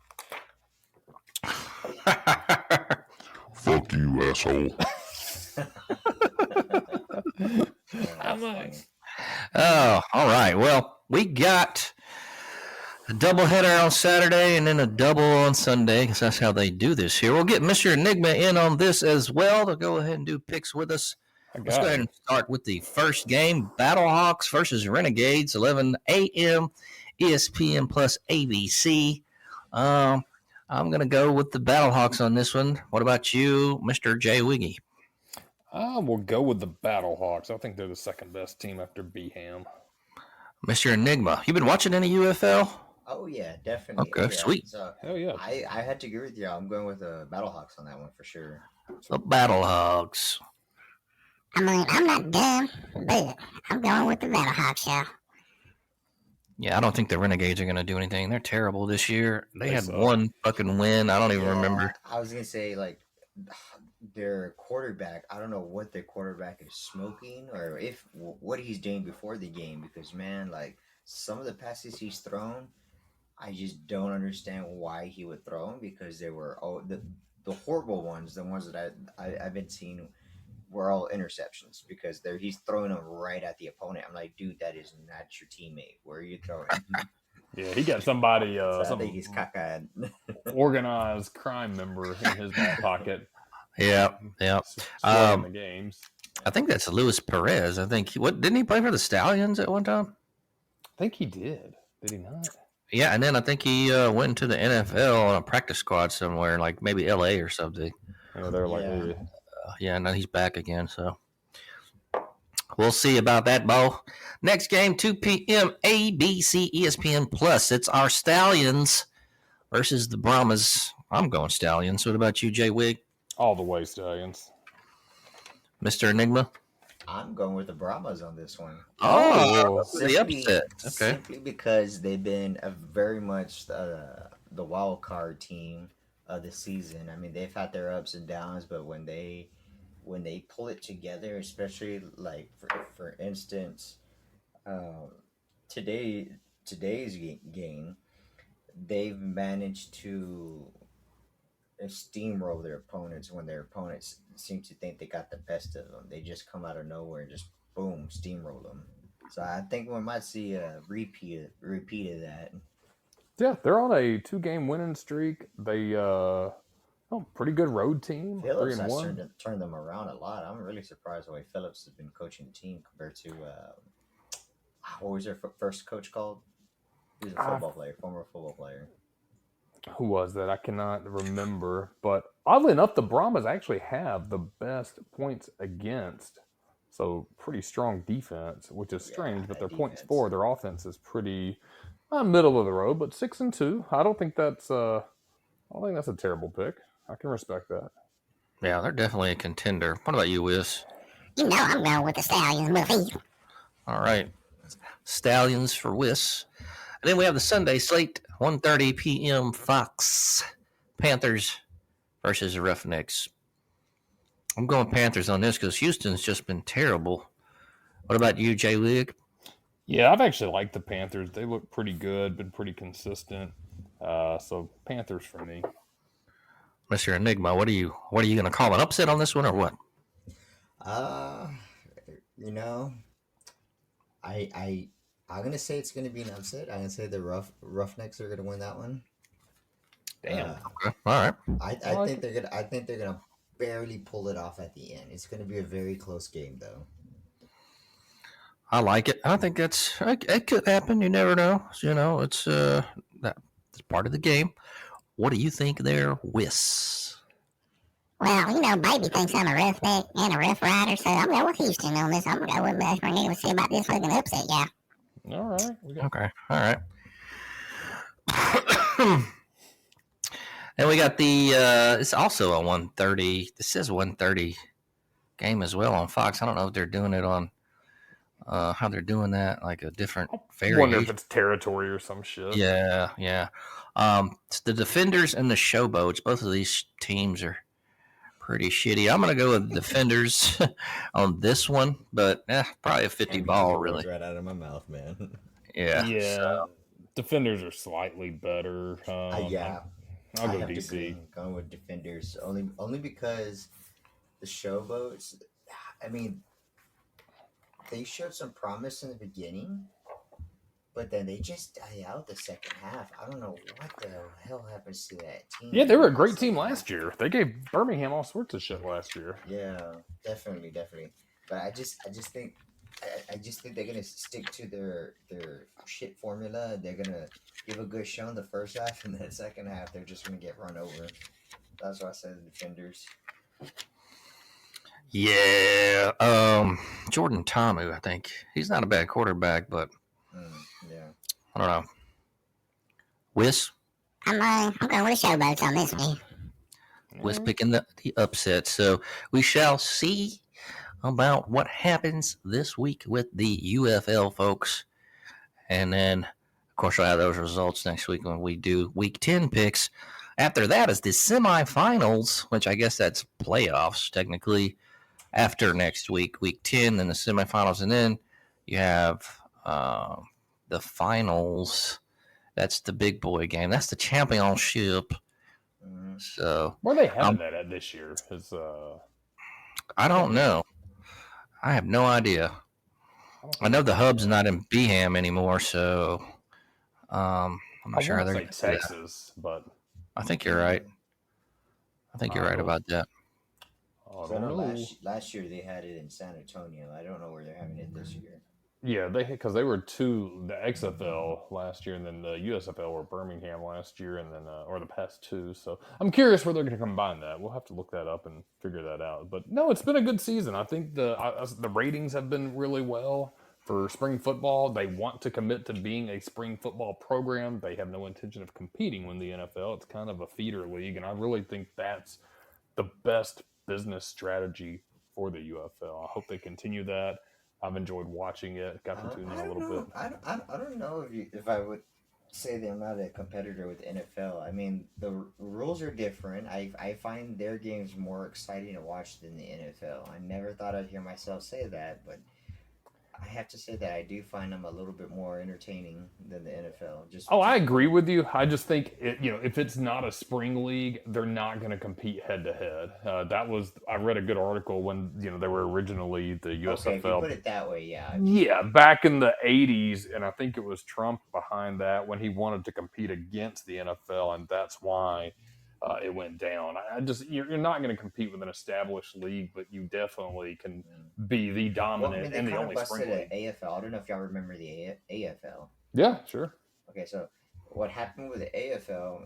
Fuck you, asshole. Oh, all right. Well, we got a doubleheader on Saturday and then a double on Sunday because that's how they do this here. We'll get Mr. Enigma in on this as well to go ahead and do picks with us. Let's go ahead and start with the first game: Battlehawks versus Renegades, 11 a.m. ESPN plus ABC. I'm gonna go with the Battlehawks on this one. What about you, Mr. J. Wiggy? I will go with the Battlehawks. I think they're the second best team after Beham. Mr. Enigma, you been watching any UFL? Oh yeah, definitely. Okay, sweet. So Hell yeah. I had to agree with you. I'm going with the Battlehawks on that one for sure. The Battlehawks. I mean, I'm not dumb, but I'm going with the Battlehawks, y'all. Yeah, I don't think the Renegades are going to do anything. They're terrible this year. They had suck. one fucking win. I don't even remember. I was gonna say like their quarterback. I don't know what their quarterback is smoking or if what he's doing before the game because man, like some of the passes he's thrown, I just don't understand why he would throw them because they were the horrible ones, the ones that I've been seeing were all interceptions because he's throwing them right at the opponent. I'm like, dude, that is not your teammate. Where are you throwing? Yeah, he got somebody, So I some think he's cockeyed. organized crime member in his back pocket. Yeah. Swaying the games. I think that's Luis Perez. I think didn't he play for the Stallions at one time? I think he did. Did he not? Yeah, and then I think he went into the NFL on a practice squad somewhere, like maybe LA or something. Yeah, they're like, Yeah. Yeah, and now he's back again. So we'll see about that, Bo. Next game, 2 p.m. ABC ESPN Plus. It's our Stallions versus the Brahmas. I'm going Stallions. What about you, Jay Wig? all the way Stallions. Mr. Enigma? I'm going with the Brahmas on this one. Oh, the Simply- upset. Okay. Simply because they've been a very much the wild card team of the season. I mean, they've had their ups and downs, but when they pull it together, especially like for instance, today's game, they've managed to steamroll their opponents when their opponents seem to think they got the best of them. They just come out of nowhere and just boom, steamroll them. So I think we might see a repeat of that. Yeah, they're on a 2-game winning streak. They pretty good road team. Phillips 3-1. has turned them around a lot. I'm really surprised the way Phillips has been coaching the team compared to what was their first coach called? He was a football player, former football player. Who was that? I cannot remember. But oddly enough, the Brahmas actually have the best points against. So pretty strong defense, which is strange. But their points for, their offense is pretty middle of the road. But 6-2. I don't think that's a terrible pick. I can respect that. Yeah, they're definitely a contender. What about you, Whis? You know I'm going with the Stallions, Buffy. All right. Stallions for Whis. And then we have the Sunday slate, 1:30 p.m. Fox. Panthers versus the Roughnecks. I'm going Panthers on this because Houston's just been terrible. What about you, Jay Wig? Yeah, I've actually liked the Panthers. They look pretty good, been pretty consistent. So Panthers for me. Mr. Enigma, what are you going to call an upset on this one or what? You know, I'm gonna say it's gonna be an upset. I'm gonna say the Roughnecks are gonna win that one. Damn. Okay. All right. I think they're gonna barely pull it off at the end. It's gonna be a very close game though. I like it. I think it could happen. You never know. You know, it's that's part of the game. What do you think there, Whis? Well, you know, baby thinks I'm a roughneck and a rough rider, so I'm going with Houston on this. I'm going to go with Bashburn and see about this looking upset, yeah. All right. Okay. All right. And we got the it's also a 1:30. This says 1:30 game as well on Fox. I don't know if they're doing it on how they're doing that, like a different I variation. wonder if it's territory or some shit. Yeah. It's the Defenders and the Showboats. Both of these teams are pretty shitty. I'm gonna go with Defenders on this one, but probably a 50 ball really. Right out of my mouth, man. Yeah. Yeah. So, Defenders are slightly better. Yeah. I'll go have to DC. agree. Going with Defenders only because the Showboats. I mean, they showed some promise in the beginning, but then they just die out the second half. I don't know what the hell happens to that team. Yeah, they were a great team last year. They gave Birmingham all sorts of shit last year. Yeah, definitely. But I just think. I just think they're gonna stick to their shit formula. They're gonna give a good show in the first half, and then the second half they're just gonna get run over. That's why I said the defenders. Yeah. Jordan Tamu, I think he's not a bad quarterback, but Yeah. I don't know. Whis I'm going with the showboats on this one. Whis picking the upset. So we shall see about what happens this week with the UFL folks, and then of course I'll have those results next week when we do Week 10 picks. After that is the semifinals, which I guess that's playoffs technically. After next week, Week 10, then the semifinals, and then you have the finals. That's the big boy game. That's the championship. So Where are they having that at this year? I don't know. I have no idea. I know the hub's not in Beham anymore, so I'm not sure how they're going to do Texas, but I think you're right. I think you're right about that. I know last year they had it in San Antonio. I don't know where they're having it this year. Yeah, because they were the XFL last year, and then the USFL were Birmingham last year, and then or the past two. So I'm curious where they're going to combine that. We'll have to look that up and figure that out. But no, it's been a good season. I think the ratings have been really well for spring football. They want to commit to being a spring football program. They have no intention of competing with the NFL. It's kind of a feeder league, and I really think that's the best business strategy for the UFL. I hope they continue that. I've enjoyed watching it. Got to tune in a little bit. I don't know if I would say they're not a competitor with the NFL. I mean, the rules are different. I find their games more exciting to watch than the NFL. I never thought I'd hear myself say that, but I have to say that I do find them a little bit more entertaining than the NFL. I agree with you. I just think if it's not a spring league, they're not going to compete head to head. I read a good article when they were originally the USFL. Okay, if you put it that way, yeah. Yeah, back in the '80s, and I think it was Trump behind that when he wanted to compete against the NFL, and that's why it went down. You're not going to compete with an established league, but you definitely can be the dominant and the only spring league. AFL. I don't know if y'all remember the AFL. Yeah, sure. Okay, so what happened with the AFL?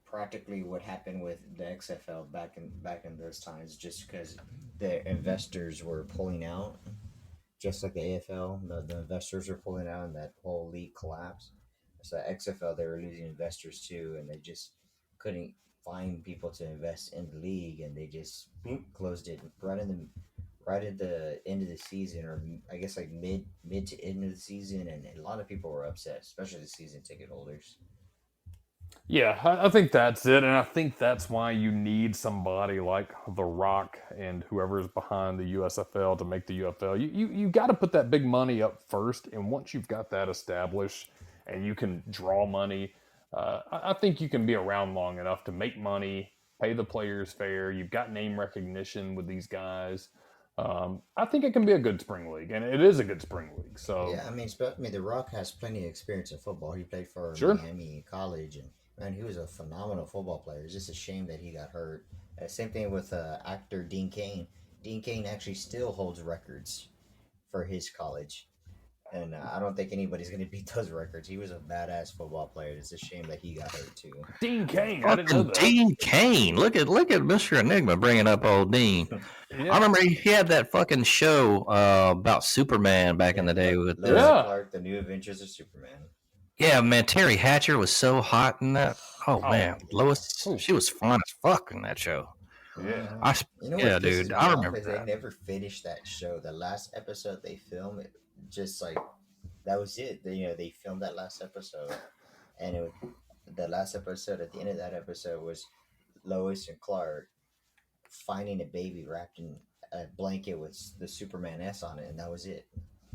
Practically, what happened with the XFL back in those times, just because the investors were pulling out, just like the AFL, the investors were pulling out, and that whole league collapsed. So XFL, they were losing investors too, and they just couldn't find people to invest in the league, and they just closed it right at the end of the season, or I guess like mid to end of the season, and a lot of people were upset, especially the season ticket holders. Yeah, I think that's it, and I think that's why you need somebody like The Rock and whoever's behind the USFL to make the UFL. You got to put that big money up first, and once you've got that established and you can draw money, I think you can be around long enough to make money, pay the players fair. You've got name recognition with these guys. I think it can be a good spring league, and it is a good spring league. So yeah, I mean, The Rock has plenty of experience in football. He played for Miami College, and man, he was a phenomenal football player. It's just a shame that he got hurt. Same thing with actor Dean Cain. Dean Cain actually still holds records for his college. And I don't think anybody's going to beat those records. He was a badass football player. It's a shame that he got hurt too. Dean Cain, I didn't know that. Dean Cain, look at Mr. Enigma bringing up old Dean. Yeah. I remember he had that fucking show about Superman back in the day with Lois Clark, The New Adventures of Superman. Yeah, man, Terry Hatcher was so hot in that. Oh man, Lois, she was fun as fuck in that show. Yeah, dude, I remember that. They never finished that show. The last episode they filmed, it just like that was it. They filmed that last episode, and the last episode. At the end of that episode was Lois and Clark finding a baby wrapped in a blanket with the Superman S on it, and that was it.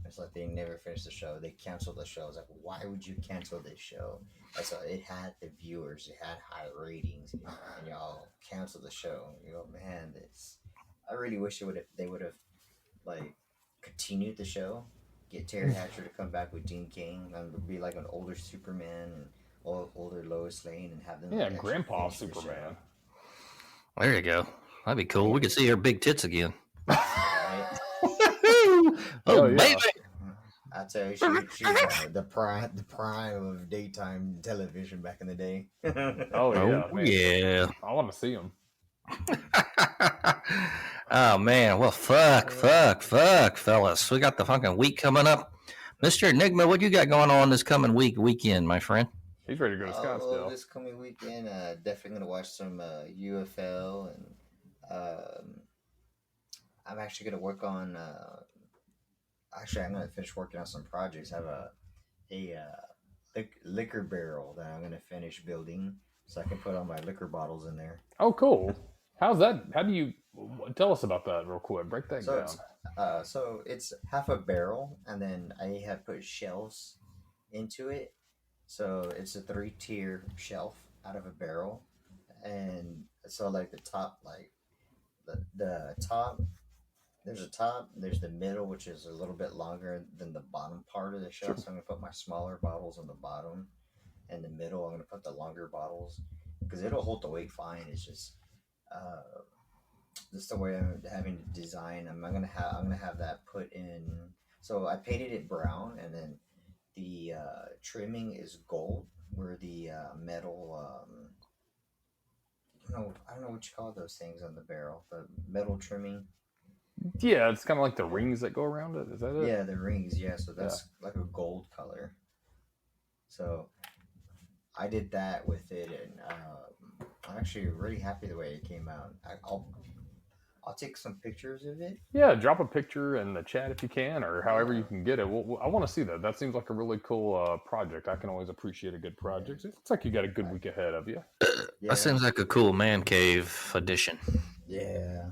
It's like they never finished the show. They canceled the show. I was like, why would you cancel this show? It had the viewers, it had high ratings, and y'all canceled the show. You go, man, I really wish they would have like continued the show. Get Terry Hatcher to come back with Dean Cain and be like an older Superman and older Lois Lane and have them. Yeah, Grandpa Superman. There you go. That'd be cool. We could see her big tits again. Oh, yeah. baby. I tell you, she's the prime of daytime television back in the day. Oh yeah, Oh, man. yeah. I want to see him. Oh, man. Well, fuck, fellas. We got the fucking week coming up. Mr. Enigma, what you got going on this coming weekend, my friend? He's ready to go to Oh, Scottsdale. this coming weekend, definitely gonna watch some UFL, and I'm actually gonna work on. Actually, I'm gonna finish working on some projects. I have a liquor barrel that I'm gonna finish building, so I can put all my liquor bottles in there. Oh, cool. How's that? How do you tell us about that real quick? Break that down. So it's half a barrel, and then I have put shelves into it. So it's a 3-tier shelf out of a barrel, and so like the top, like the top. There's a top, there's the middle, which is a little bit longer than the bottom part of the shelf. Sure. So I'm going to put my smaller bottles on the bottom, and the middle, I'm going to put the longer bottles because it'll hold the weight fine. It's just the way I'm having to design. I'm going to have that put in. So I painted it brown, and then the trimming is gold, where the metal. I don't know what you call those things on the barrel. The metal trimming. Yeah, it's kind of like the rings that go around it. Is that it? Yeah, the rings. Yeah, so that's like a gold color. So I did that with it, and I'm actually really happy the way it came out. I'll take some pictures of it. Yeah, drop a picture in the chat if you can, or however you can get it. I want to see that. That seems like a really cool project. I can always appreciate a good project. It looks like you got a good week ahead of you. Yeah. That seems like a cool man cave edition. Yeah.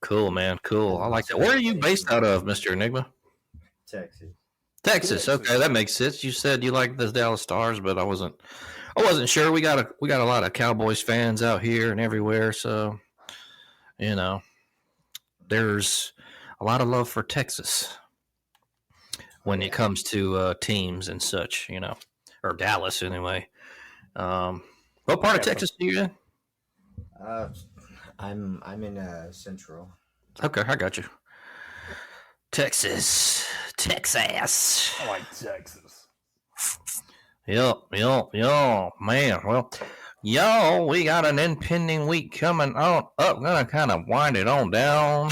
Cool, man. Cool. I like that. Where are you based out of, Mr. Enigma? Texas. Okay, that makes sense. You said you like the Dallas Stars, but I wasn't sure. We got a lot of Cowboys fans out here and everywhere, so there's a lot of love for Texas when it comes to teams and such, or Dallas anyway. What part of Texas are you in? I'm in Central. Okay, I got you. Texas. I like Texas. Yep, man. Well, y'all, we got an impending week coming on up. Gonna kind of wind it on down.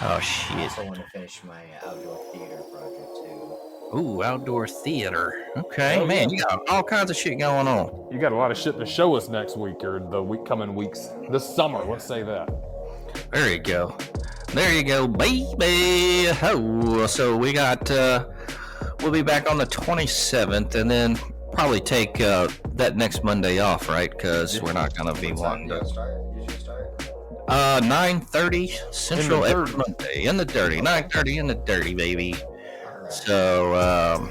Oh, I shit. also want to finish my outdoor theater project too. Ooh, outdoor theater. Okay, Oh, man, yeah. you got all kinds of shit going on. You got a lot of shit to show us next week or the coming weeks. This summer, let's say that. There you go. There you go, baby. Oh, so we got, we'll be back on the 27th and then probably take that next Monday off, right? Because we're not going to be wanting to. Usually start? 9:30 Central In the every dirty. Monday. In the dirty. 9:30 in the dirty, baby. All right. So,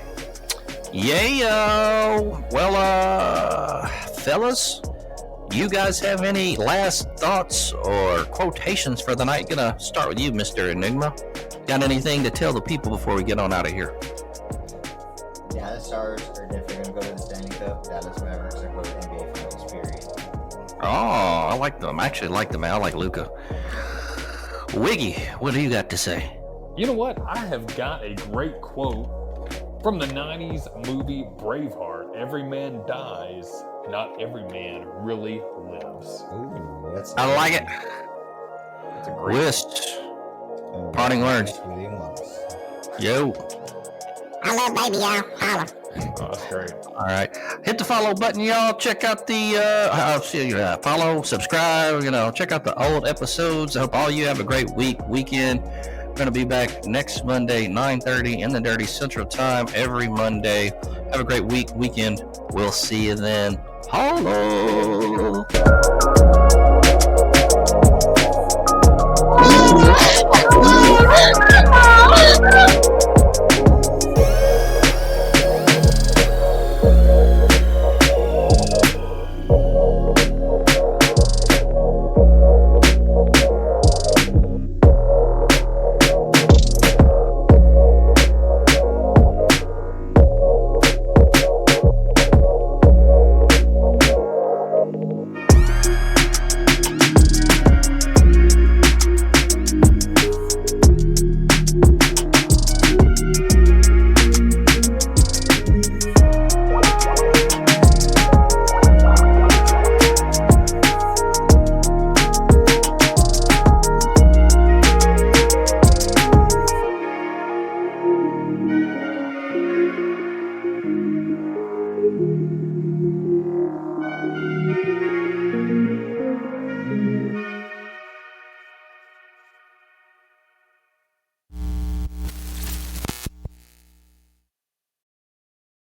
yeah. Well, fellas, you guys have any last thoughts or quotations for the night? Gonna start with you, Mr. Enigma. Got anything to tell the people before we get on out of here? Dallas Stars are definitely going to go to the Stanley Cup. Dallas Mavericks are going to the NBA Finals, period. Oh, I like them. I actually like them. I like Luka. Wiggy, what do you got to say? You know what? I have got a great quote from the 90s movie Braveheart. Every man dies, not every man really lives. Ooh, that's I like it. It's a great Whis, parting words. William Wallace. Yo. I love baby, y'all. Holla. Oh, that's great. All right. Hit the follow button, y'all. Check out the follow, subscribe, check out the old episodes. I hope all you have a great weekend. We're going to be back next Monday, 9:30 in the Dirty Central Time every Monday. Have a great weekend. We'll see you then. Hello.